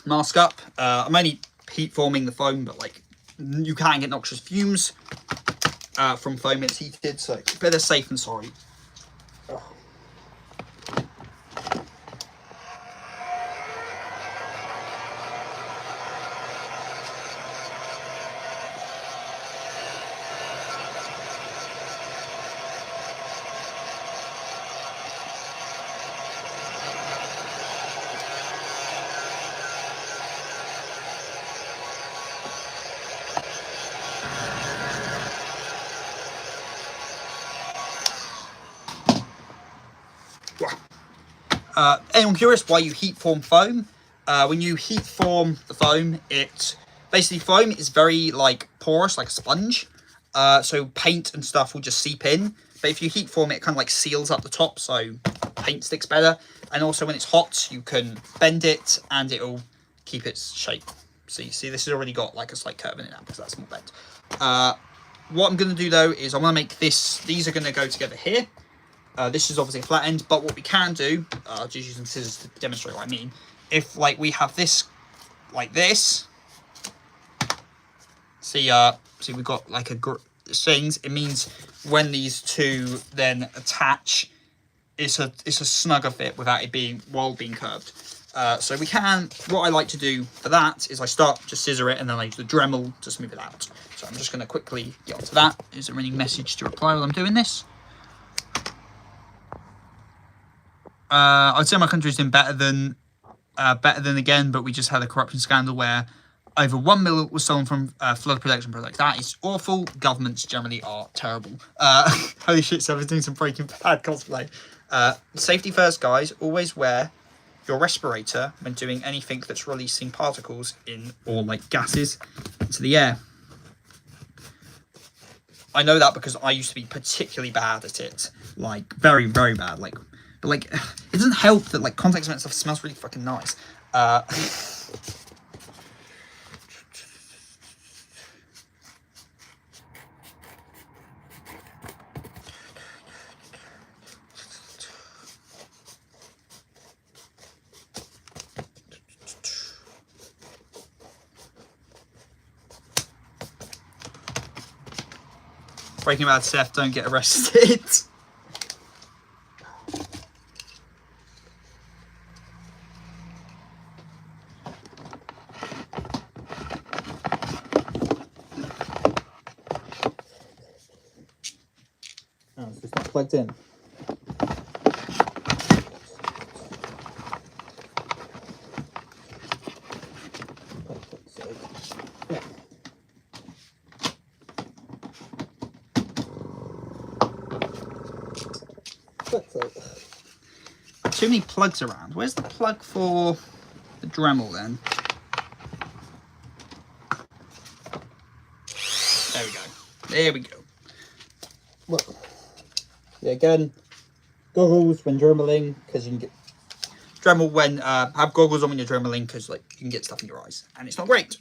mask up. I'm only heat forming the foam, but like you can get noxious fumes from foam it's heated, so better safe than sorry. Anyone curious why you heat form foam? When you heat form the foam, it basically, foam is very like porous, like a sponge. So paint and stuff will just seep in. But if you heat form it, it kind of like seals up the top, so paint sticks better. And also when it's hot, you can bend it and it'll keep its shape. So you see, this has already got like a slight curve in it now because that's more bent. What I'm going to do though is I'm going to make this. These are going to go together here. This is obviously a flat end, but what we can do, just using scissors to demonstrate what I mean, if like we have this like this, see we've got like sings, it means when these two then attach, it's a snugger fit without it being curved. So we can, what I like to do for that is I start to scissor it and then I use the Dremel to smooth it out. So I'm just going to quickly get onto that. Is there any message to reply while I'm doing this? I'd say my country's doing better than again, but we just had a corruption scandal where over 1 mil was stolen from flood protection projects. That is awful. Governments generally are terrible. Holy shit, so I was doing some Breaking Bad cosplay. Safety first, guys. Always wear your respirator when doing anything that's releasing particles in or like gases into the air. I know that because I used to be particularly bad at it, like very, very bad. Like, but like, it doesn't help that like contact cement stuff smells really fucking nice. Breaking Bad, Seth, don't get arrested. Oh, it's not plugged in. Too many plugs around. Where's the plug for the Dremel then? There we go. There we go. Look. Yeah, again, goggles when dremeling, because you can get Dremel when have goggles on when you're dremeling, because like you can get stuff in your eyes, and it's not great.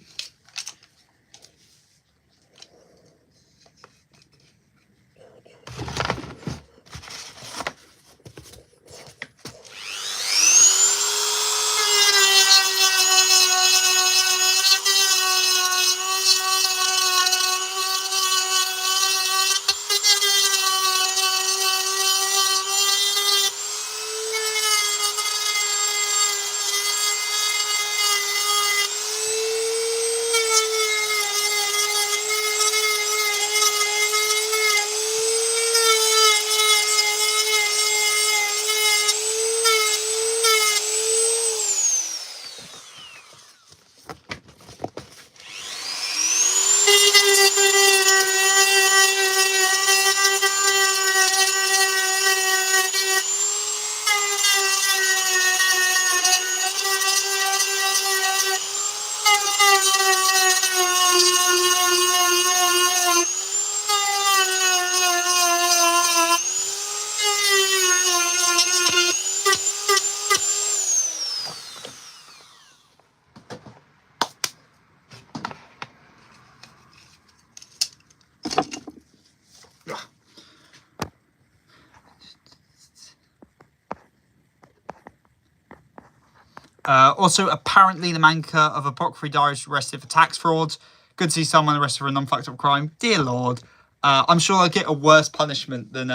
Also, apparently the manca of Apocryphy Diaries arrested for tax fraud. Good to see someone arrested for a non-fucked up crime. Dear Lord. I'm sure I'll get a worse punishment than,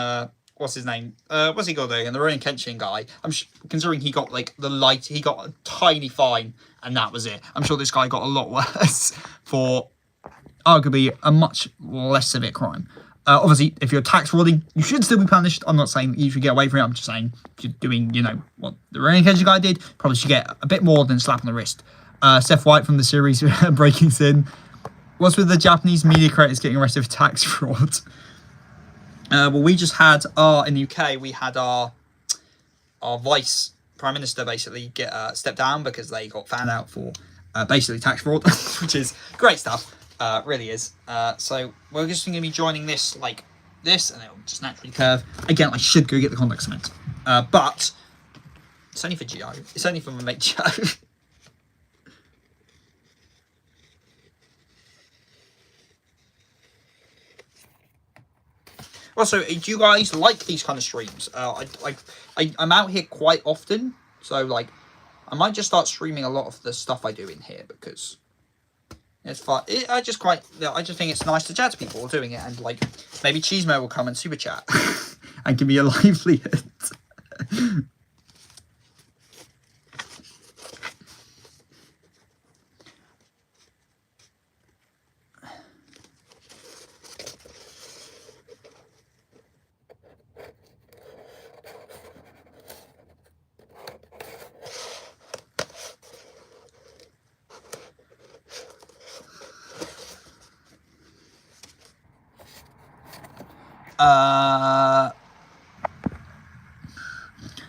what's his name? What's he got there? And the Rowan Kenshin guy. Considering he got, like, he got a tiny fine, and that was it. I'm sure this guy got a lot worse for arguably a much less severe crime. Obviously, if you're tax frauding, you should still be punished. I'm not saying you should get away from it. I'm just saying if you're doing, you know, what the Rowan Kenshin guy did, probably should get a bit more than a slap on the wrist. Seth White from the series Breaking Sin. What's with the Japanese media creators getting arrested for tax fraud? Well, we just had in the UK, we had our vice prime minister basically get stepped down because they got found out for basically tax fraud, which is great stuff. Really is. So we're just going to be joining this like this, and it'll just naturally curve. Again, I should go get the contact cement, but it's only for Gio. It's only for my mate Joe. Also, do you guys like these kind of streams? I'm out here quite often, so like I might just start streaming a lot of the stuff I do in here because It's fun. I just think it's nice to chat to people doing it, and like maybe Cheesemo will come and super chat and give me a livelihood.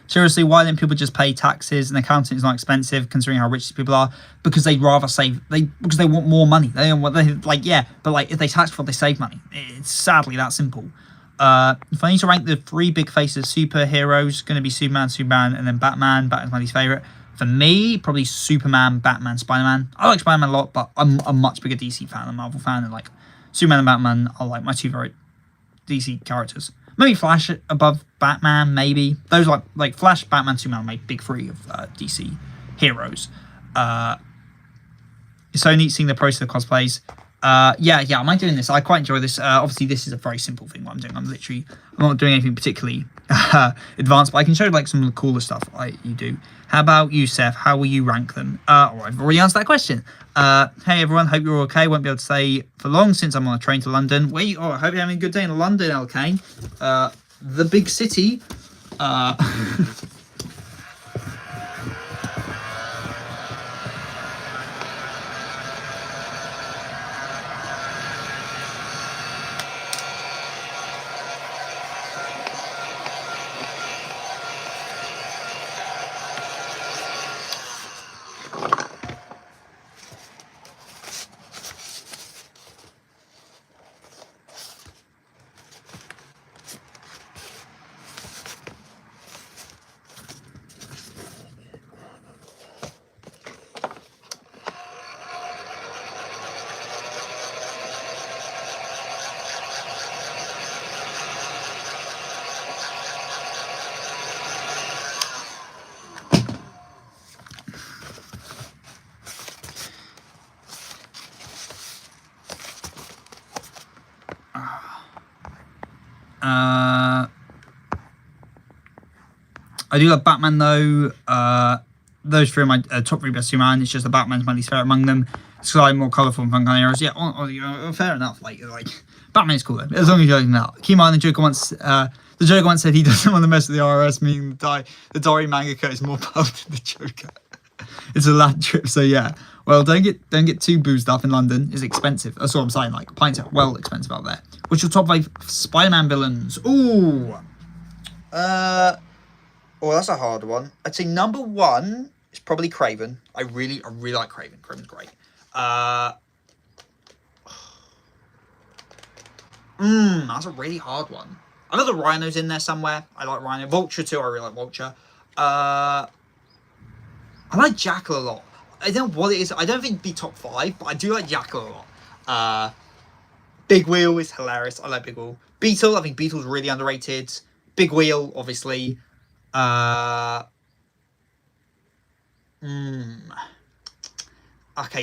Seriously, why don't people just pay taxes? And accounting is not expensive, considering how rich these people are. Because they'd rather save. Because they want more money. They don't want. But like if they tax before they save money. It's sadly that simple. If I need to rank the 3 big faces of superheroes, going to be Superman, and then Batman. Batman's my least favorite. For me, probably Superman, Batman, Spider-Man. I like Spider-Man a lot, but I'm a much bigger DC fan than Marvel fan, and like Superman and Batman are like my 2 favorite DC characters. Maybe Flash above Batman, maybe. Those like Flash, Batman, Superman are my big 3 of DC heroes. It's so neat seeing the process of cosplays. Yeah, I mind doing this. I quite enjoy this. Obviously, this is a very simple thing what I'm doing. I'm not doing anything particularly advanced, but I can show like some of the cooler stuff you do. How about you, Seth? How will you rank them? I've already answered that question. Hey everyone, hope you're okay. Won't be able to stay for long since I'm on a train to London. I hope you're having a good day in London, Elkane. The big city. I do love Batman though. Those 3 are my top 3 best Superman. It's just the Batman's my least favorite among them. It's slightly more colourful and fun kind of heroes. Yeah, fair enough. Like Batman's cool though. As long as you're doing that. Keep in mind the Joker once said he doesn't want to mess with the IRS, meaning the Dory mangaka is more powerful than the Joker. It's a lad trip, so yeah. Well, don't get too boozed up in London. It's expensive. That's what I'm saying. Like pints are well expensive out there. What's your top 5 Spider-Man villains? Ooh. Well, that's a hard one. I'd say number 1 is probably Kraven. I really like Kraven. Kraven's great. That's a really hard one. I know the Rhino's in there somewhere. I like Rhino. Vulture too. I really like Vulture. I like Jackal a lot. I don't know what it is. I don't think it'd be top 5, but I do like Jackal a lot. Big Wheel is hilarious. I like Big Wheel. Beetle. I think Beetle's really underrated. Big Wheel, obviously. Okay,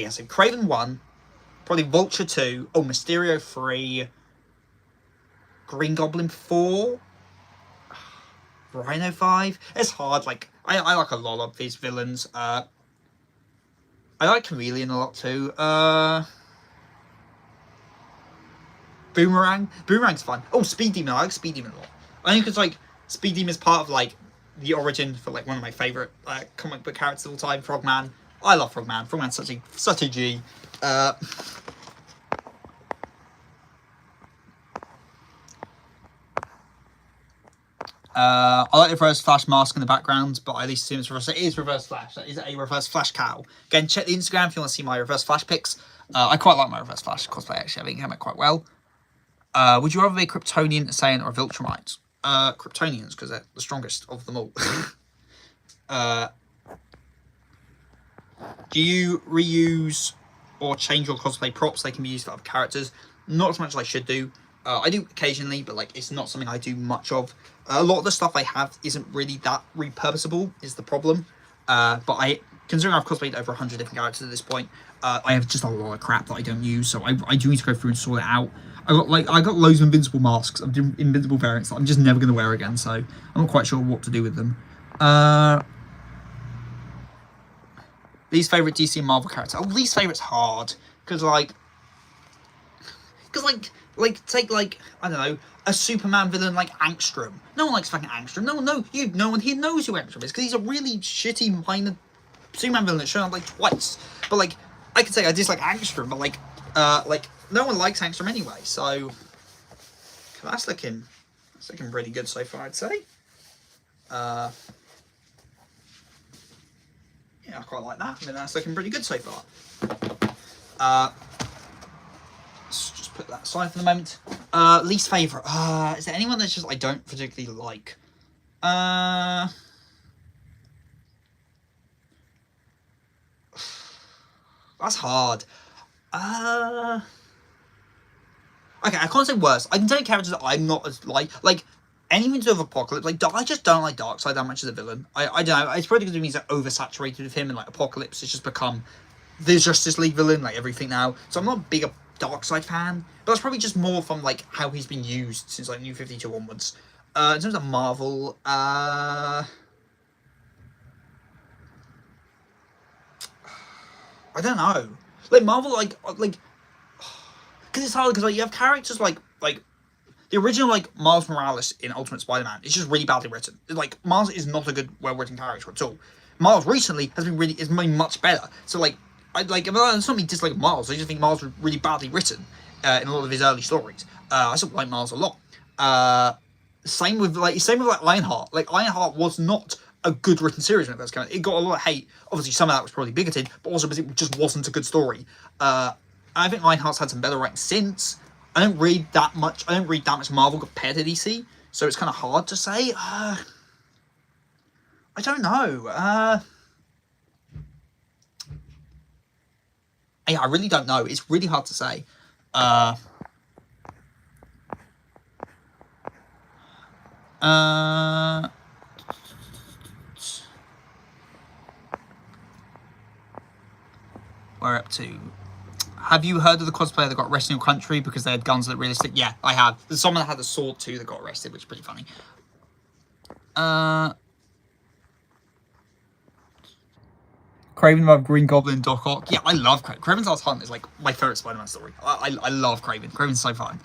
yeah, so Kraven 1, probably Vulture 2, Mysterio 3, Green Goblin 4, Rhino 5. It's hard, like, I like a lot of these villains. I like Chameleon a lot too. Boomerang's fun. Speed Demon, I like Speed Demon a lot. I think it's like, Speed Demon is part of like, the origin for like one of my favourite comic book characters of all time, Frogman. I love Frogman. Frogman's such a G. I like the Reverse Flash mask in the background, but I at least assume it's reverse. It is Reverse Flash. That is a Reverse Flash cow. Again, check the Instagram if you want to see my Reverse Flash pics. I quite like my Reverse Flash cosplay actually. I think it came out quite well. Would you rather be a Kryptonian, Saiyan, or a Viltrumite? Kryptonians, because they're the strongest of them all. Do you reuse or change your cosplay props? They can be used for other characters. Not as much as I should do. I do occasionally, but like it's not something I do much of. A lot of the stuff I have isn't really that repurposable, is the problem. But considering I've cosplayed over 100 different characters at this point, I have just a lot of crap that I don't use, so I do need to go through and sort it out. I got loads of invincible masks, of invincible variants that I'm just never going to wear again, so I'm not quite sure what to do with them. Least favourite DC and Marvel character. Oh, least favourite's hard, because take I don't know, a Superman villain like Angstrom. No one likes fucking Angstrom. No one here knows who Angstrom is because he's a really shitty minor Superman villain that's shown up like twice. But like, I could say I dislike Angstrom, but like no one likes Angstrom anyway. So that's looking pretty good so far, I'd say. Yeah, I quite like that. I mean, that's looking pretty good so far. Let's just put that aside for the moment. Least favourite. Is there anyone that's just I don't particularly like? That's hard. Okay, I can't say worse. I can tell you characters that I'm not as like anything to do with Apocalypse. Like, I just don't like Darkseid that much as a villain. I don't know. It's probably because it means they're oversaturated with him, and like Apocalypse has just become the Justice League villain, like everything now. So I'm not a big Darkseid fan, but that's probably just more from like how he's been used since like New 52 onwards. In terms of Marvel, I don't know. Like Marvel, like because it's hard because like you have characters like the original like Miles Morales in Ultimate Spider-Man is just really badly written. Like Miles is not a good, well-written character at all. Miles recently has been much better. So like it's not me disliking Miles. I just think Miles was really badly written in a lot of his early stories. I still like Miles a lot. Same with Ironheart. Like Ironheart was not a good written series when it first came out. It got a lot of hate. Obviously, some of that was probably bigoted, but also because it just wasn't a good story. I think Ironheart's had some better writing since. I don't read that much Marvel compared to DC, so it's kind of hard to say. I don't know. Yeah, I really don't know. It's really hard to say. We're up to. Have you heard of the cosplayer that got arrested in your country because they had guns that look realistic? Yeah, I have. There's someone that had a sword too that got arrested, which is pretty funny. Kraven above Green Goblin, Doc Ock. Yeah, I love Kraven. Kraven's Last Hunt is like my favourite Spider-Man story. I love Kraven. Kraven's so fun.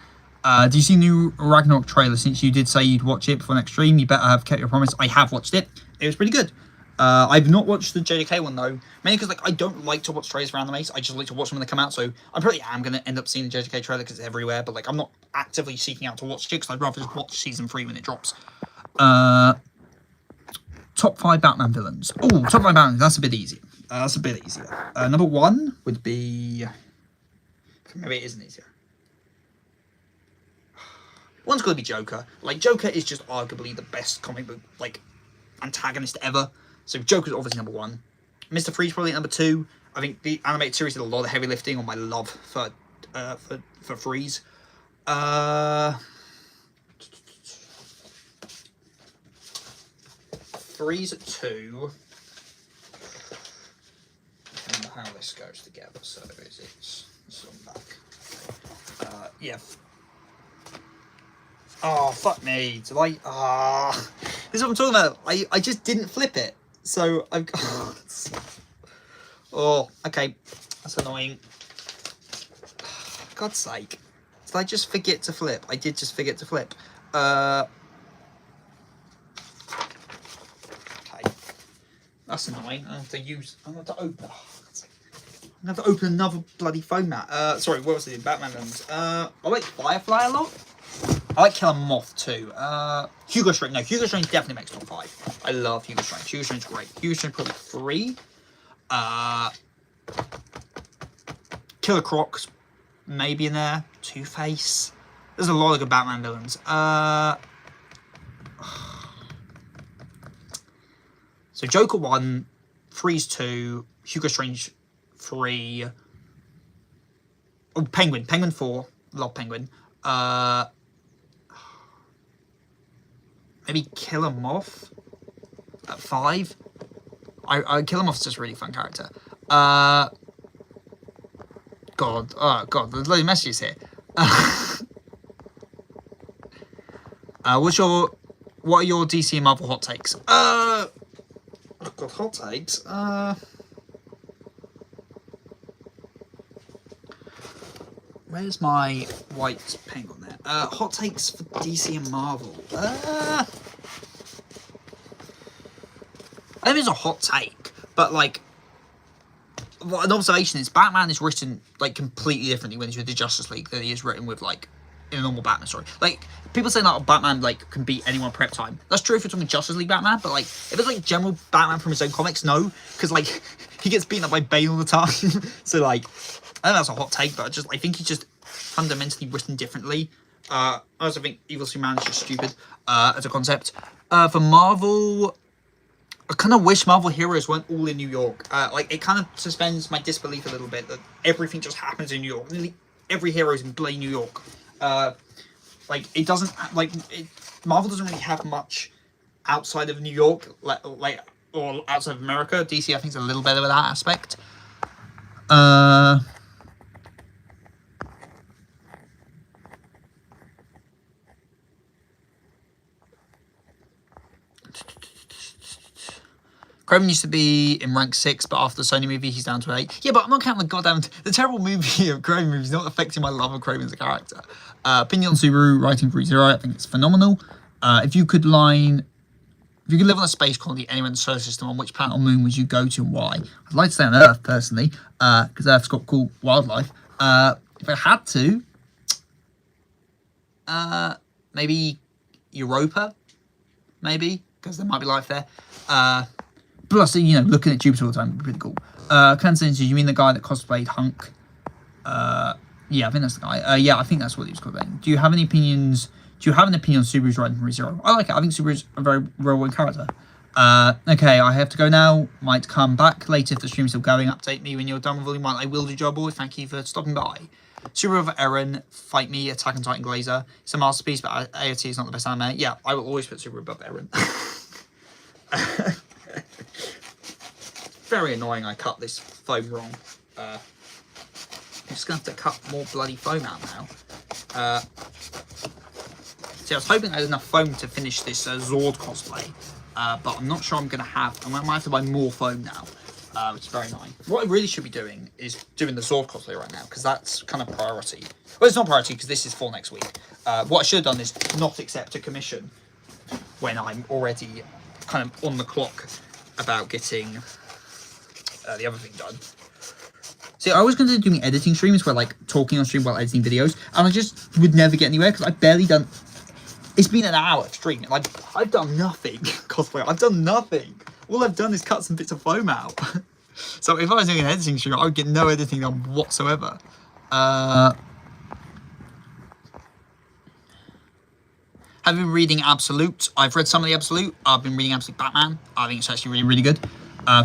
Do you see the new Ragnarok trailer? Since you did say you'd watch it before next stream, you better have kept your promise. I have watched it. It was pretty good. I've not watched the JJK one though, mainly because like I don't like to watch trailers for animes. I just like to watch them when they come out. So I probably am gonna end up seeing the JJK trailer because it's everywhere. But like I'm not actively seeking out to watch it because I'd rather just watch season 3 when it drops. Top 5 Batman villains. Oh, top 5 Batman. That's a bit easier. Number 1 would be. Maybe it isn't easier. One's got to be Joker. Like Joker is just arguably the best comic book like antagonist ever. So Joker's obviously number 1. Mr. Freeze probably number 2. I think the animated series did a lot of heavy lifting on my love for Freeze. Freeze at 2. I don't know how this goes together. So it's on back. Yeah. Oh fuck me! Did I? This is what I'm talking about. I just didn't flip it, so I've got. Oh, okay, that's annoying. God's sake! Did I just forget to flip? I did just forget to flip. Okay, that's annoying. I have to use. I'm going to open. Oh, I'm going to have to open another bloody phone mat. Sorry, what was it? Batman ones. I like Firefly a lot. I like Killer Moth too. Hugo Strange. No, Hugo Strange definitely makes top 5. I love Hugo Strange. Hugo Strange's great. Hugo Strange probably 3. Killer Croc's maybe in there. Two-Face. There's a lot of good Batman villains. So Joker 1, Freeze 2, Hugo Strange 3. Oh, Penguin. Penguin 4. Love Penguin. Maybe Killer Moth at 5. I Kill Him Off's just a really fun character. God, oh god, there's loads of messages here. What are your DC and Marvel hot takes? Oh god, hot takes. Where's my white pen on there? Hot takes for DC and Marvel. I think it's a hot take, but like, what an observation is, Batman is written like completely differently when he's with the Justice League than he is written with like in a normal Batman story. Like, people say that Batman like can beat anyone prep time. That's true if you're talking Justice League Batman, but like if it's like general Batman from his own comics, no, because like he gets beaten up by Bane all the time. So like, I think that's a hot take, but I think he's just fundamentally written differently. I also think Evil Superman is just stupid as a concept. For Marvel, I kind of wish Marvel heroes weren't all in New York. Like, it kind of suspends my disbelief a little bit that everything just happens in New York. Nearly every hero's in bloody New York. Like, it doesn't, like, Marvel doesn't really have much outside of New York, like or outside of America. DC, I think, is a little better with that aspect. Kraven used to be in rank 6, but after the Sony movie, he's down to 8. Yeah, but I'm not counting the terrible movie of Kraven movies not affecting my love of Kraven as a character. Opinion on Subaru, writing for Zero, I think it's phenomenal. If you could live on a space colony anywhere in the solar system, on which planet or moon would you go to and why? I'd like to stay on Earth, personally, because Earth's got cool wildlife. If I had to, maybe Europa, maybe, because there might be life there. Plus, you know, looking at Jupiter all the time would be pretty cool. Kansas, do you mean the guy that cosplayed Hunk? Yeah, I think that's the guy. Yeah, I think that's what he was cosplaying. Do you have any opinions? Do you have an opinion on Subaru's writing from Zero? I like it. I think Subaru's a very well-written character. Okay, I have to go now. Might come back later if the stream's still going. Update me when you're done with Volume 1. I will do, job boy. Thank you for stopping by. Subaru of Eren, Fight Me, Attack on Titan Glazer. It's a masterpiece, but AOT is not the best anime. Yeah, I will always put Subaru above Eren. Very annoying I cut this foam wrong. I'm just going to have to cut more bloody foam out now. See, I was hoping I had enough foam to finish this Zord cosplay, but I'm not sure I'm going to have. I might have to buy more foam now, which is very annoying. What I really should be doing is doing the Zord cosplay right now, because that's kind of priority. Well, it's not priority because this is for next week. What I should have done is not accept a commission when I'm already kind of on the clock about getting the other thing done. See, I was going to do my editing streams where like talking on stream while editing videos, and I just would never get anywhere because I've barely done. It's been an hour streaming. Like, I've done nothing cosplay. I've done nothing. All I've done is cut some bits of foam out. So if I was doing an editing stream, I would get no editing done whatsoever. Have you been reading Absolute? I've read some of the Absolute. I've been reading Absolute Batman. I think it's actually really, really good.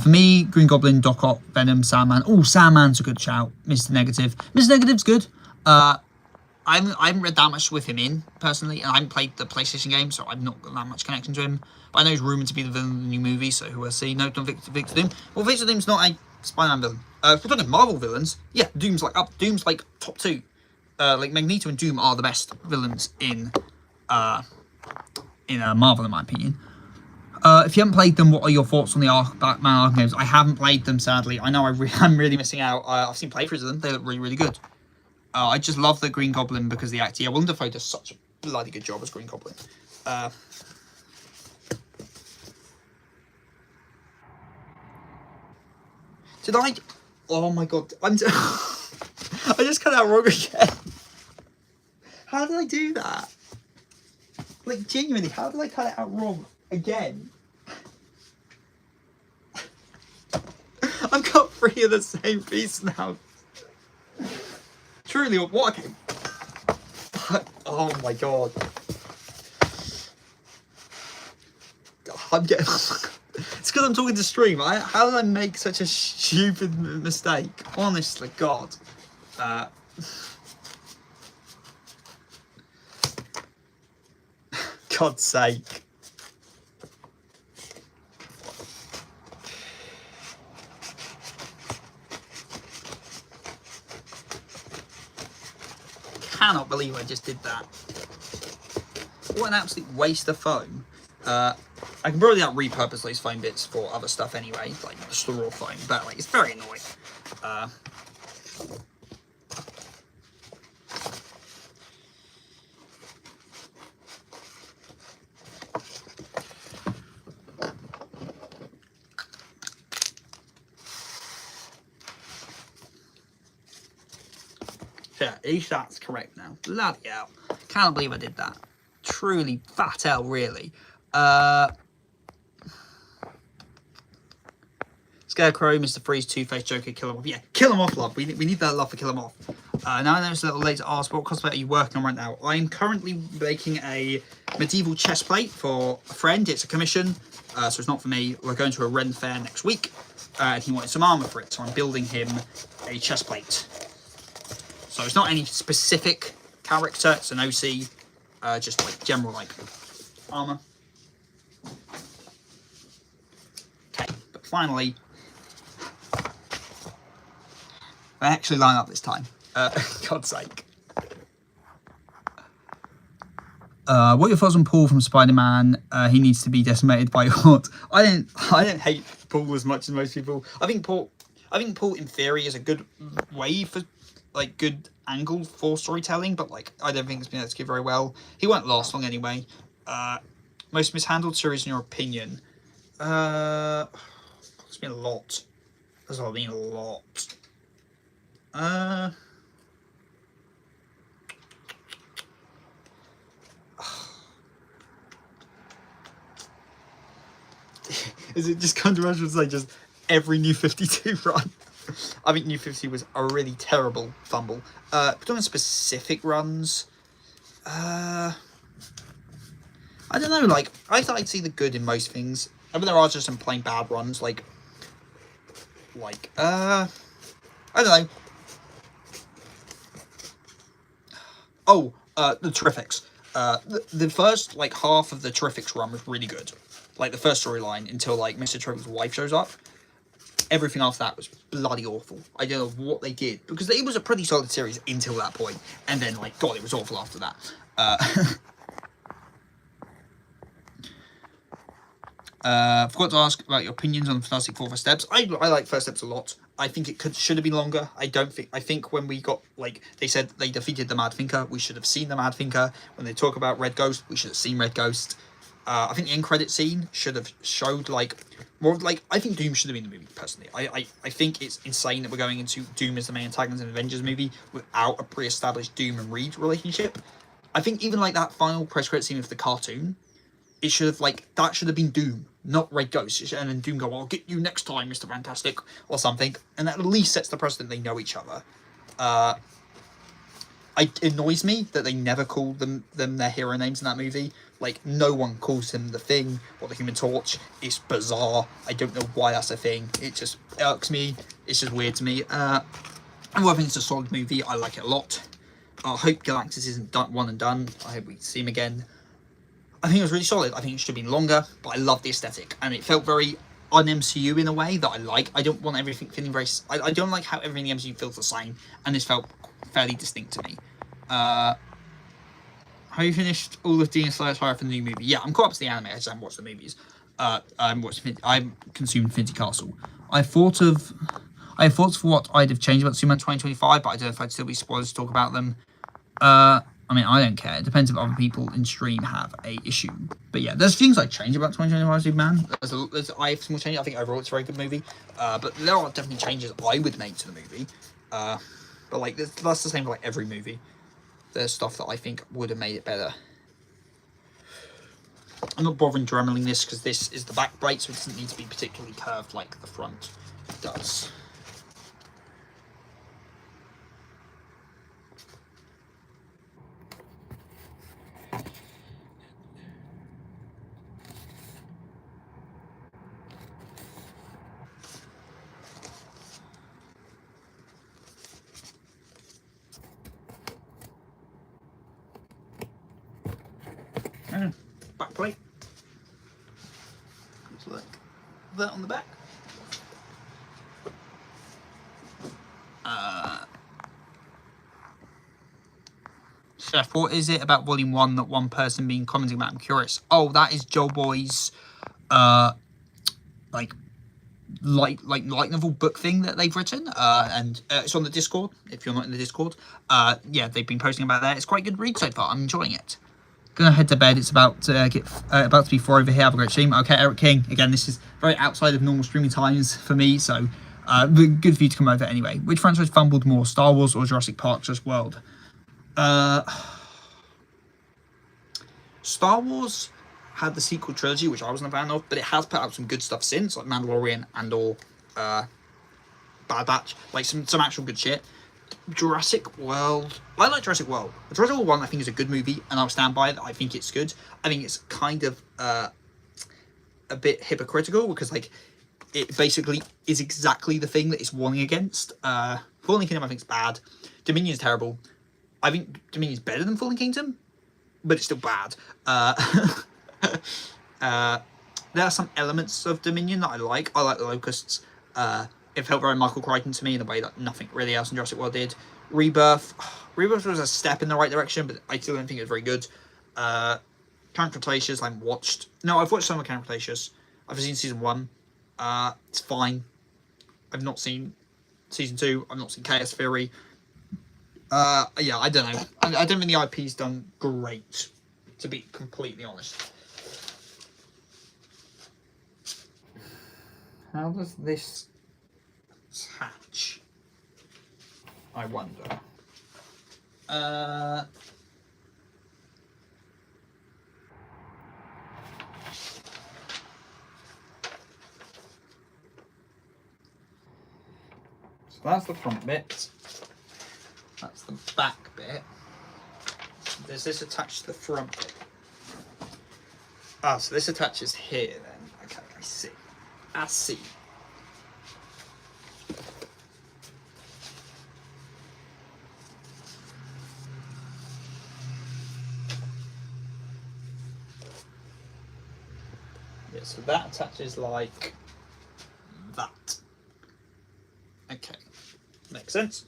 For me, Green Goblin, Doc Ock, Venom, Sandman. Oh, Sandman's a good shout. Mr. Negative. Mr. Negative's good. I haven't read that much with him in, personally, and I haven't played the PlayStation game, so I've not got that much connection to him. But I know he's rumoured to be the villain of the new movie, so who will see? No, not Victor Doom. Well, Victor Doom's not a Spider-Man villain. If we're talking Marvel villains, yeah, Doom's like up. Doom's like top 2. Like Magneto and Doom are the best villains in Marvel, in my opinion. If you haven't played them, what are your thoughts on the Batman Arkham games? I haven't played them, sadly. I know I'm really missing out. I've seen playthroughs of them. They look really, really good. I just love the Green Goblin because the actor. Yeah, Willem Dafoe does such a bloody good job as Green Goblin. Did I? Oh my god! I just cut out wrong again. How did I do that? Like, genuinely, how did I cut it out wrong again? I've got 3 of the same piece now. Truly, what? Okay. Oh my god. I'm getting. It's because I'm talking to stream. How did I make such a stupid mistake? Honestly, God. God's sake. cannot believe I just did that. What an absolute waste of foam. I can probably repurpose those foam bits for other stuff anyway, like just the raw foam, but like it's very annoying. Yeah, at least that's correct now. Bloody hell. Can't believe I did that. Truly fat hell, really. Scarecrow, Mr. Freeze, Two-Face, Joker, kill him off. Yeah, kill him off, love. We need that love for kill him off. Now there's a little late to ask, what cosplay are you working on right now? I'm currently making a medieval chest plate for a friend. It's a commission, so it's not for me. We're going to a Ren fair next week, and he wanted some armour for it, so I'm building him a chest plate. So it's not any specific character, it's an OC, just like general like armour. Okay, but finally, I actually line up this time. God's sake. What are your thoughts on Paul from Spider-Man? He needs to be decimated by what? I don't hate Paul as much as most people. I think Paul in theory is a good way for like good angle for storytelling, but like I don't think it's been executed very well. He won't last long anyway. Most mishandled series in your opinion? It's been a lot. There's been a lot. Is it just controversial to say just every New 52 run? I think New 50 was a really terrible fumble. But on specific runs, I don't know. Like I thought I'd see the good in most things. I mean, there are just some plain bad runs. Like I don't know. Oh, the Terrifics. The first like half of the Terrifics run was really good. Like the first storyline until like Mr. Terrific's wife shows up. Everything after that was bloody awful. I don't know what they did because it was a pretty solid series until that point, and then like God, it was awful after that. Forgot to ask about your opinions on Fantastic Four First Steps. I like First Steps a lot. I think it should have been longer. I think when we got like they said they defeated the Mad Thinker, we should have seen the Mad Thinker. When they talk about Red Ghost, we should have seen Red Ghost. I think the end credit scene should have showed like more like I think Doom should have been in the movie personally. I think it's insane that we're going into Doom as the main antagonist in an Avengers movie without a pre-established Doom and Reed relationship. I think even like that final press credit scene with the cartoon, it should have like that should have been Doom, not Red Ghost, and then Doom go, "I'll get you next time, Mr. Fantastic," or something, and that at least sets the precedent they know each other. It annoys me that they never call them their hero names in that movie. Like, no one calls him the Thing or the Human Torch. It's bizarre. I don't know why that's a thing. It just irks me. It's just weird to me. I think it's a solid movie. I like it a lot. I hope Galactus isn't one and done. I hope we see him again. I think it was really solid. I think it should have been longer, but I love the aesthetic. And it felt very un-MCU in a way that I like. I don't want everything feeling very... I don't like how everything in the MCU feels the same. And this felt fairly distinct to me. Have you finished all of Demon Slayer's Fire for the new movie? Yeah, I'm caught up to the anime. I just haven't watched the movies. I consumed Infinity Castle. I have thoughts for what I'd have changed about Superman 2025, but I don't know if I'd still be spoilers to talk about them. I mean, I don't care. It depends if other people in stream have a issue. But yeah, there's things I change about 2025 Superman. I have some more changes. I think overall it's a very good movie. But there are definitely changes I would make to the movie. But like that's the same for like every movie. There's stuff that I think would have made it better. I'm not bothering dremeling this because this is the back plate, so it doesn't need to be particularly curved like the front does. Back plate. Looks like that on the back. Jeff, what is it about Volume 1 that one person been commenting about? I'm curious. Oh, that is Joel Boy's, like light novel book thing that they've written, and it's on the Discord. If you're not in the Discord, yeah, they've been posting about that. It's quite a good read so far. I'm enjoying it. Gonna head to bed. It's about to about to be 4 over here. Have a great stream. Okay, Eric King. Again, this is very outside of normal streaming times for me, so good for you to come over anyway. Which franchise fumbled more, Star Wars or Jurassic Park Just World? Star Wars had the sequel trilogy, which I wasn't a fan of, but it has put out some good stuff since, like Mandalorian and or Bad Batch, like some actual good shit. Jurassic World, I like Jurassic World. Jurassic World 1 I think is a good movie, and I'll stand by it. I think it's good. I think it's kind of a bit hypocritical, because like it basically is exactly the thing that it's warning against. Fallen Kingdom I think is bad. Dominion is terrible. I think Dominion is better than Fallen Kingdom, but it's still bad. There are some elements of Dominion that I like. I like the Locusts. It felt very Michael Crichton to me in a way that nothing really else in Jurassic World did. Rebirth was a step in the right direction, but I still don't think it was very good. Count Cretaceous, I've watched some of Count Cretaceous. I've seen season 1. It's fine. I've not seen season 2. I've not seen Chaos Theory. Yeah, I don't know. I don't think the IP's done great, to be completely honest. How does this attach? I wonder. So that's the front bit. That's the back bit. Does this attach to the front bit? Ah, so this attaches here then. Okay, I see. I see. Yeah, so that attaches like that. Okay, makes sense.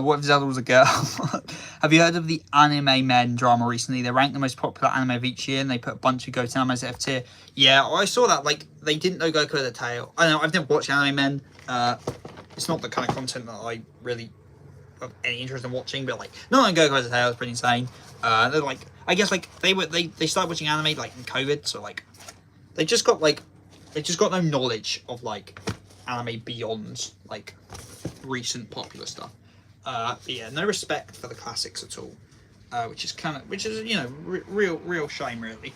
What if Zelda was a girl? Have you heard of the Anime Men drama recently? They ranked the most popular anime of each year, and they put a bunch of Goten animes at F tier. Yeah, I saw that. Like, they didn't know Goku had a tail. I don't know, I've never watched Anime Men. It's not the kind of content that I really have any interest in watching, but like, not knowing Goku has a tail is pretty insane. They're like, I guess like they started watching anime like in COVID, so like they just got no knowledge of like anime beyond like recent popular stuff. Yeah, no respect for the classics at all, which is you know real shame really.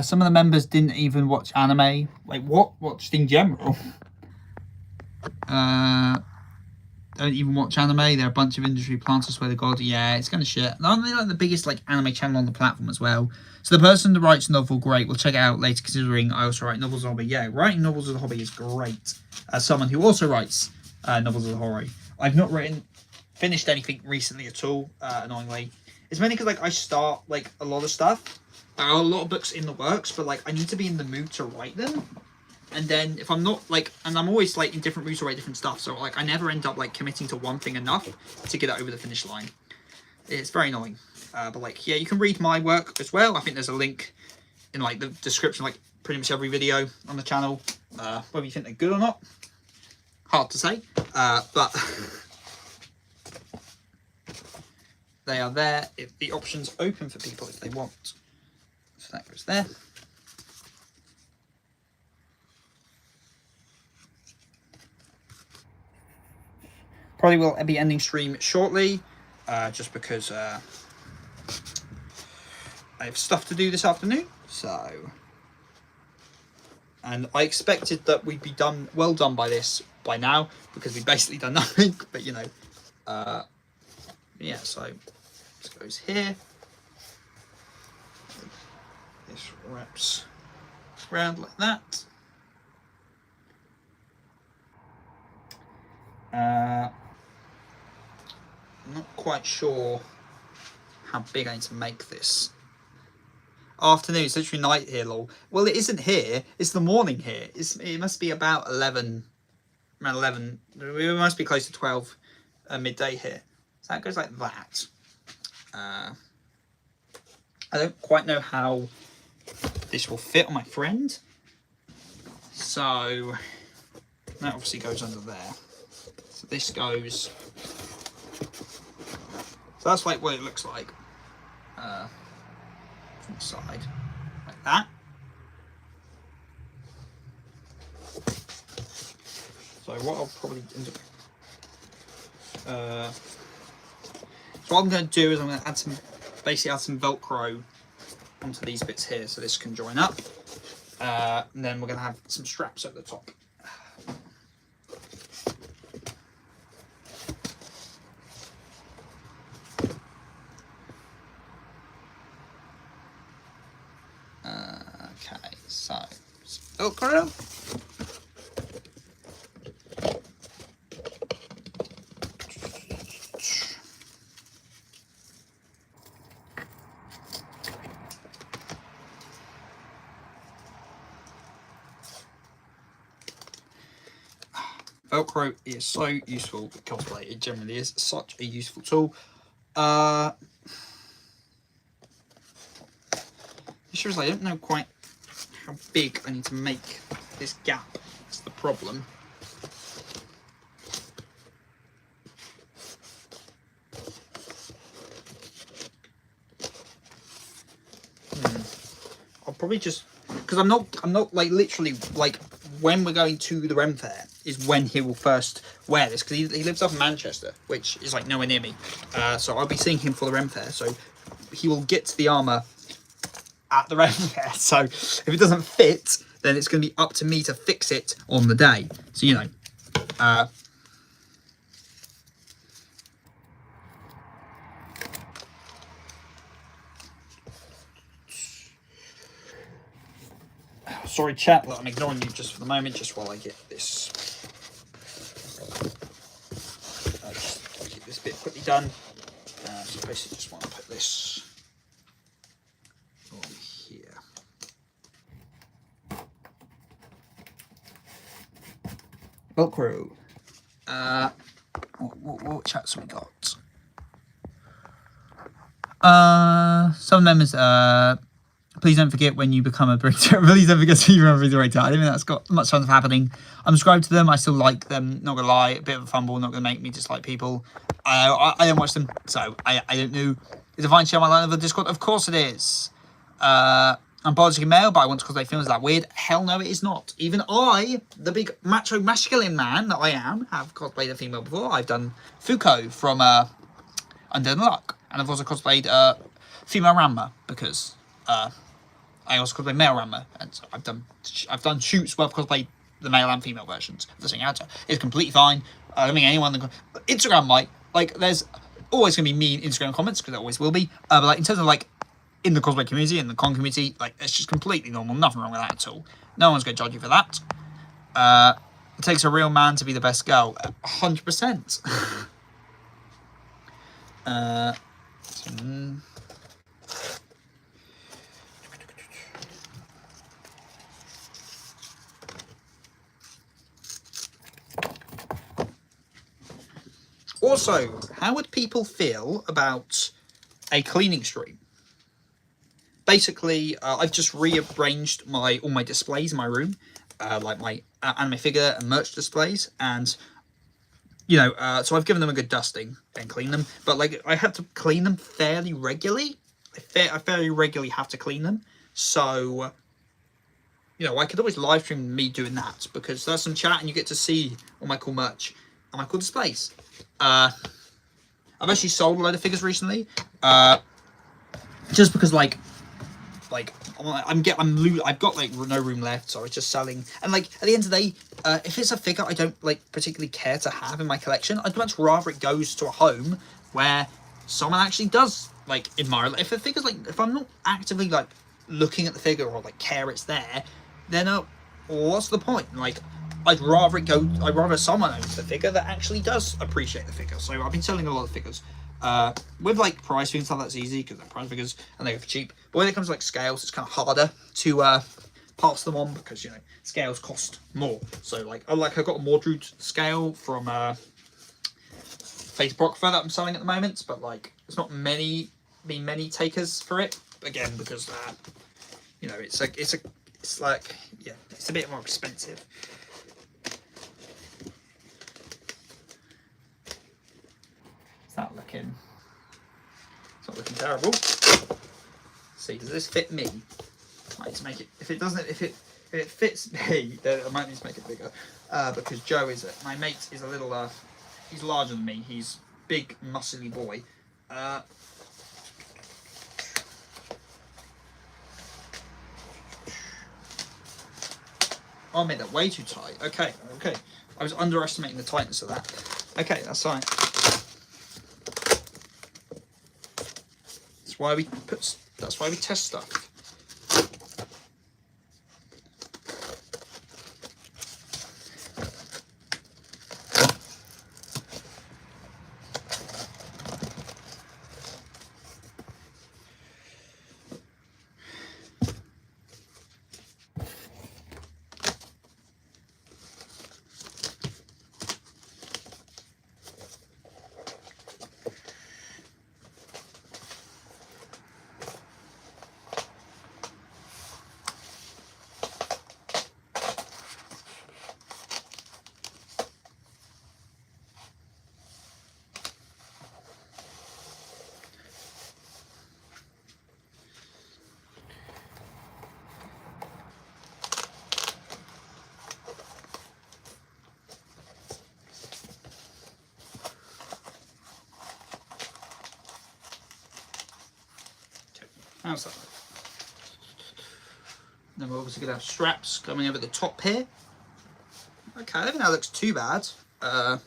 Some of the members didn't even watch anime. Like, what? Watched in general? Don't even watch anime. They're a bunch of industry plants, I swear to God. Yeah, it's kind of shit. Aren't they like the biggest like anime channel on the platform as well? So the person that writes novel, great. We'll check it out later, considering I also write novels as a hobby. Yeah, writing novels as a hobby is great. As someone who also writes novels of horror. I've not finished anything recently at all, annoyingly. It's mainly because like I start like a lot of stuff. There are a lot of books in the works, but like I need to be in the mood to write them. And then if I'm not like, and I'm always like in different moods to write different stuff, so like I never end up like committing to one thing enough to get it over the finish line. It's very annoying. But like, yeah, you can read my work as well. I think there's a link in like the description, like pretty much every video on the channel. Whether you think they're good or not, hard to say. But they are there. If the option's open for people if they want. So that goes there. Probably will be ending stream shortly, just because I have stuff to do this afternoon. So, and I expected that we'd be well done by now, because we've basically done nothing. But you know, yeah. So this goes here. This wraps around like that. I'm not quite sure how big I need to make this. Afternoon, it's literally night here, lol. Well, it isn't here. It's the morning here. It must be about 11, around 11. It must be close to 12 midday here. So that goes like that. I don't quite know how this will fit on my friend. So that obviously goes under there. So this goes... So that's like what it looks like from the side, like that. So what I'll probably end up, so what I'm going to do is I'm going to basically add some Velcro onto these bits here, so this can join up, and then we're going to have some straps at the top. Okay, so Velcro. Velcro is so useful with cosplay. It generally is such a useful tool. The issue is I don't know quite how big I need to make this gap. That's the problem. I'll probably just, because I'm not like literally like when we're going to the Ren Fair is when he will first wear this, because he lives up in Manchester, which is like nowhere near me. So I'll be seeing him for the Ren Fair. So he will get to the armor at the Ren Fair. So if it doesn't fit, then it's going to be up to me to fix it on the day. So you know. Sorry, chat, I'm ignoring you just for the moment, just while I get this. Just keep this bit quickly done. So basically, just want to put this on here. Velcro. What chats have we got? Some members. Please don't forget when you become a breeder. Please don't forget to become a breeder. I don't think that's got much chance of happening. I'm subscribed to them. I still like them. Not gonna lie, a bit of a fumble. Not gonna make me dislike people. I don't watch them, so I don't know. Is it fine to share my line of the Discord? Of course it is. I'm biologically male, but I want to cosplay films. Is that weird? Hell no, it is not. Even I, the big macho masculine man that I am, have cosplayed a female before. I've done Fuko from Undead Luck, and I've also cosplayed female Ranma because I also cosplay male Ranma, and so I've done shoots where I've cosplayed the male and female versions of the same character. It's completely fine. I don't think anyone Instagram might like. There's always gonna be mean Instagram comments because there always will be. But like in terms of like in the cosplay community, in the con community, like it's just completely normal. Nothing wrong with that at all. No one's gonna judge you for that. It takes a real man to be the best girl. 100%. Also, how would people feel about a cleaning stream? Basically, I've just rearranged all my displays in my room, like my anime figure and merch displays, and you know, so I've given them a good dusting and clean them. But like, I have to clean them fairly regularly. I fairly regularly have to clean them. So, you know, I could always live stream me doing that, because there's some chat and you get to see all my cool merch and my cool displays. I've actually sold a load of figures recently, just because I've got like no room left, so I was just selling. And like at the end of the day, if it's a figure I don't like particularly care to have in my collection, I'd much rather it goes to a home where someone actually does like admire it. If the figure's like, if I'm not actively like looking at the figure or like care it's there, then what's the point? Like, I'd rather someone owns the figure that actually does appreciate the figure. So I've been selling a lot of figures. With like price and stuff, that's easy because they're price figures and they go for cheap. But when it comes to like scales, it's kind of harder to pass them on, because you know scales cost more. So like I got a Mordred scale from Photographer that I'm selling at the moment, but like there's not many takers for it. Again, because you know, it's a bit more expensive. It's not looking terrible. See, does this fit me? I might need to make it. If it fits me, then I might need to make it bigger. Because Joe my mate is a little. He's larger than me. He's big, muscly boy. I made that way too tight. Okay. I was underestimating the tightness of that. Okay, that's fine. That's why we test stuff. How's that? Then we're obviously going to have straps coming over the top here. Okay, I don't think that looks too bad. So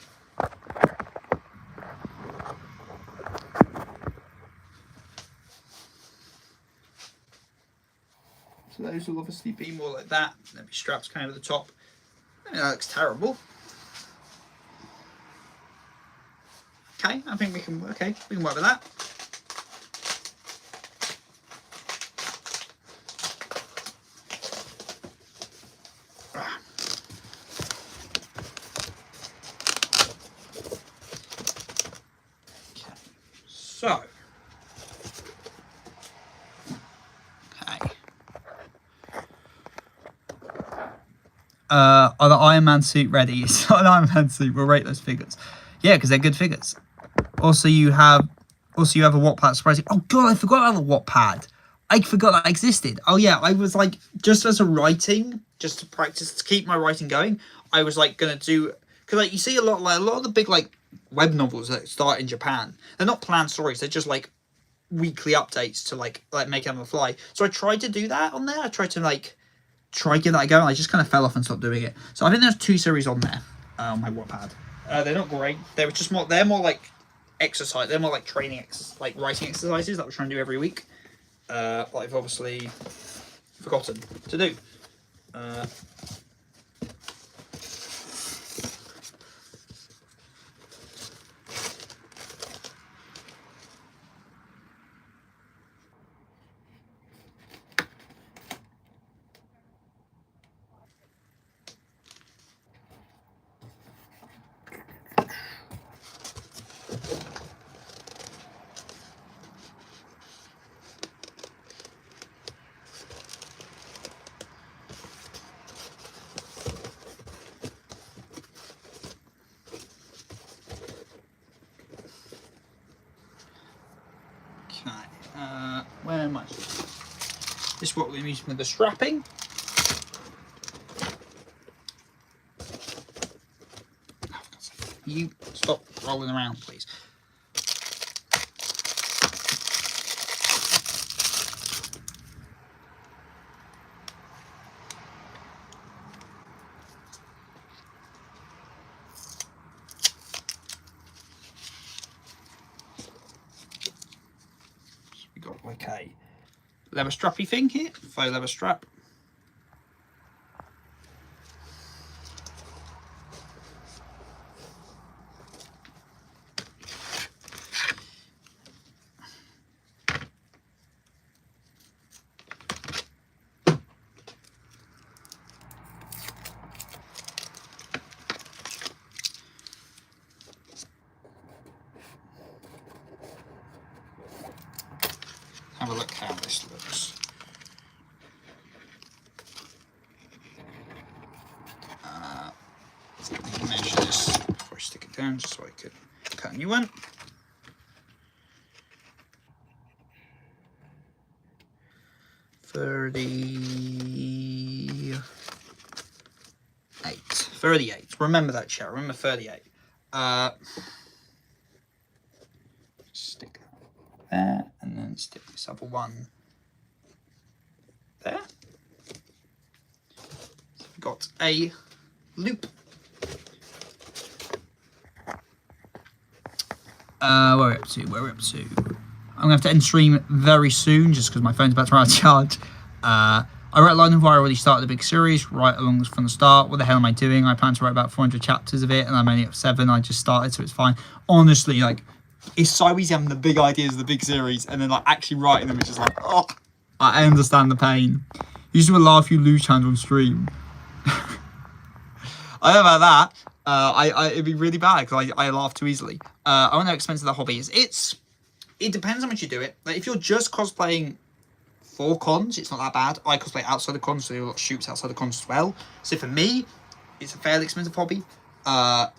those will obviously be more like that. There'll be straps coming over the top. I don't think that looks terrible. Okay, I think we can work with that. So, are the Iron Man suit ready? It's not an Iron Man suit. We'll rate those figures. Yeah, because they're good figures. Also, you have a Wattpad. Surprising. Oh god, I forgot about the Wattpad. I forgot that existed. Oh yeah, I was like, just as a writing, just to practice, to keep my writing going, I was like gonna do, because like you see a lot of the big like web novels that start in Japan. They're not planned stories. They're just like weekly updates to like make it on the fly. So I tried to do that on there. I tried to give that a go, and I just kind of fell off and stopped doing it. So I think there's 2 series on there on my Wattpad. They're not great. They're more like exercise. They're more like training like writing exercises that we're trying to do every week. I've obviously forgotten to do. Where am I? This is what we're using with the strapping. You stop rolling around, please. So we got like a leather strappy thing here, faux leather strap. Have a look how this looks. Measure this before I stick it down, just so I could cut a new one. $38. Remember that, chat. Remember 38. Stick that there, and then stick this other one there. So we've got a loop. Where we're up to? I'm gonna have to end stream very soon, just because my phone's about to run out of charge. I wrote Lightning before I already started the big series, right along from the start. What the hell am I doing? I plan to write about 400 chapters of it, and I'm only up 7. I just started, so it's fine. Honestly, like, it's so easy having the big ideas of the big series, and then like actually writing them is just like, oh, I understand the pain. Usually will laugh you lose chance on stream. I don't know about that. It'd be really bad because I laugh too easily. I don't know how expensive the hobby is. It depends how much you do it. Like if you're just cosplaying for cons, it's not that bad. I cosplay outside the cons, so there are a lot of shoots outside the cons as well. So for me, it's a fairly expensive hobby. But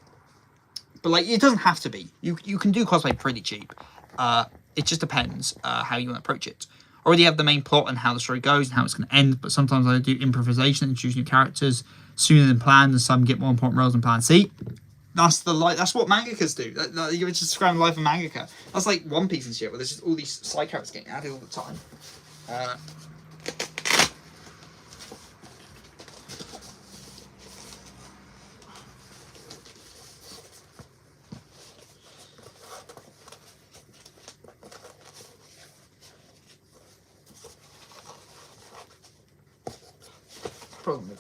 like it doesn't have to be. You can do cosplay pretty cheap. It just depends how you want to approach it. I already have the main plot and how the story goes and how it's going to end, but sometimes I do improvisation and choose new characters sooner than planned, and some get more important roles than planned. See, that's what mangakas do. You're just describing the life of a mangaka. That's like One Piece and shit, where there's just all these side characters getting added all the time. Problem is,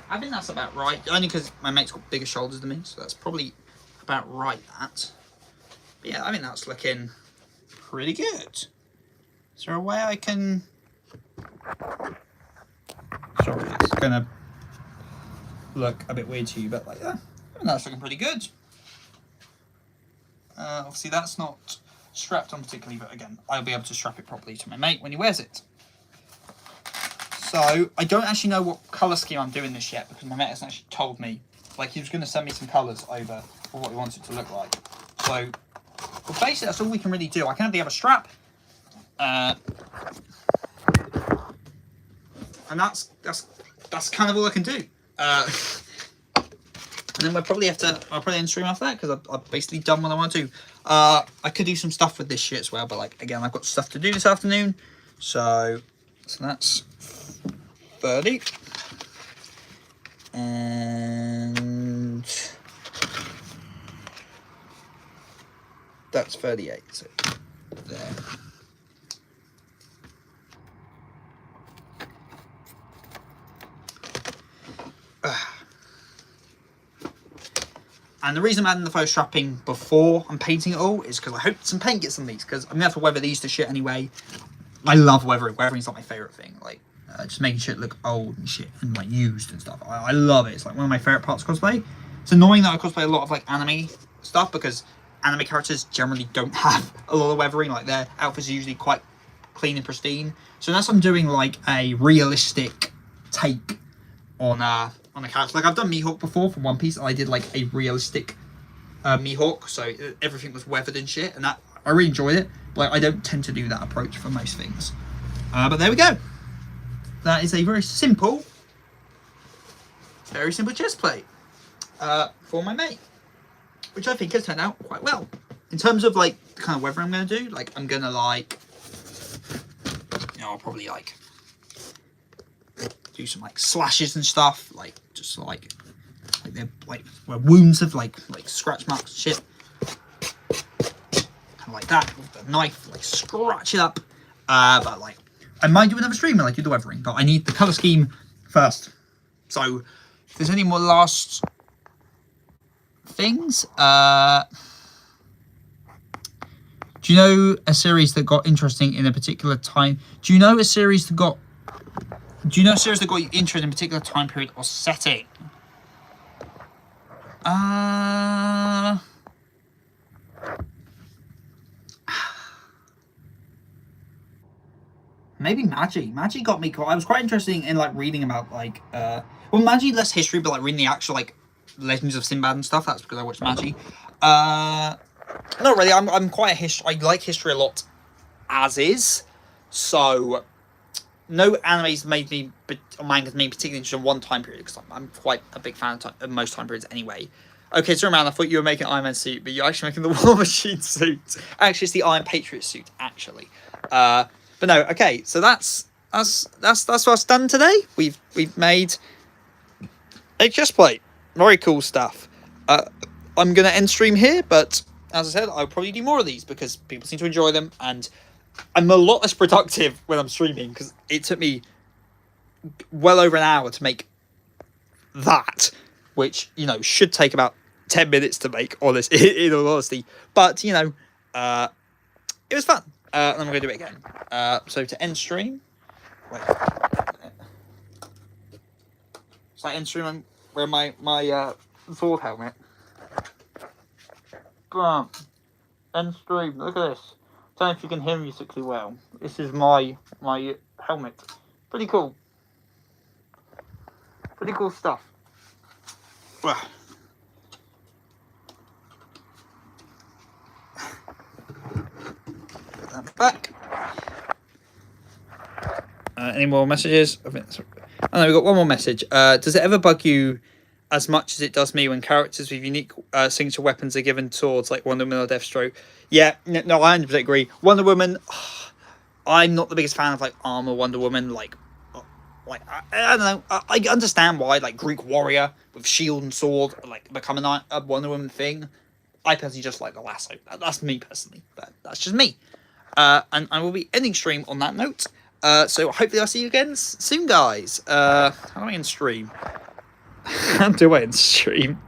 I think that's about right. Only because my mate's got bigger shoulders than me, so that's probably about right. But yeah, I think that's looking pretty good. Is there a way I can? Sorry, it's gonna look a bit weird to you, but like that, I think that's looking pretty good. Obviously, that's not strapped on particularly, but again, I'll be able to strap it properly to my mate when he wears it. So, I don't actually know what colour scheme I'm doing this yet, because my mate hasn't actually told me. Like, he was going to send me some colours over for what he wants it to look like. So, but basically, that's all we can really do. I can have the other strap. And that's kind of all I can do. And then I'll probably end stream after that, because I've basically done what I want to. I could do some stuff with this shit as well, but like again, I've got stuff to do this afternoon. So that's 30. And that's 38. So there. And the reason I'm adding the faux strapping before I'm painting it all is because I hope some paint gets on these, because I'm going to have to weather these to shit anyway. I love weathering. Weathering's not my favourite thing. Like, just making shit look old and shit and like used and stuff. I love it. It's like one of my favourite parts of cosplay. It's annoying that I cosplay a lot of like anime stuff, because anime characters generally don't have a lot of weathering. Like their outfits are usually quite clean and pristine. So unless I'm doing like a realistic take on on a character. Like, I've done Mihawk before from One Piece. I did like a realistic Mihawk, so everything was weathered and shit, and that I really enjoyed it. But like, I don't tend to do that approach for most things. But there we go. That is a very simple chest plate for my mate, which I think has turned out quite well. In terms of like the kind of weather I'm going to do, like I'm going to like, you know, I'll probably like do some like slashes and stuff, like just like they're like where wounds have like scratch marks and shit, kind of like that with the knife, like scratch it up. But like I might do another stream and like do the weathering, but I need the color scheme first. So if there's any more last things, do you know a series that got interesting in a particular time? Do you know a series that got you interested in a particular time period or setting? Maybe Magi. Magi got me I was quite interested in like reading about like well, Magi less history, but like reading the actual like Legends of Sinbad and stuff. That's because I watched Magi. Not really. I'm quite I like history a lot, as is. So no animes made me or mangas made me particularly interested in one time period because I'm quite a big fan of most time periods anyway. Okay, so around I thought you were making Iron Man suit, but you're actually making the War Machine suit. Actually, it's the Iron Patriot suit. Actually, but no. Okay, so that's what's done today. We've made a chest plate. Very cool stuff. I'm gonna end stream here, but as I said, I'll probably do more of these because people seem to enjoy them, and I'm a lot less productive when I'm streaming because it took me well over an hour to make that, which, you know, should take about 10 minutes to make, honest, in all honesty. But, you know, it was fun. And I'm going to do it again. So to end stream, wait. So I end stream, I'm wearing my sword helmet. Bam. End stream, look at this. Don't know if you can hear me particularly well. This is my helmet. Pretty cool. Pretty cool stuff. Well. Put that back. Any more messages? I know we've got one more message. Does it ever bug you as much as it does me when characters with unique signature weapons are given swords like Wonder Woman or Deathstroke? Yeah, no, I 100% agree. Wonder Woman, I'm not the biggest fan of like armor Wonder Woman. Like I don't know. I understand why like Greek warrior with shield and sword like become a Wonder Woman thing. I personally just like the lasso. That's me personally, but that's just me. And I will be ending stream on that note. So hopefully I'll see you again soon, guys. How do I end stream? How do I end stream?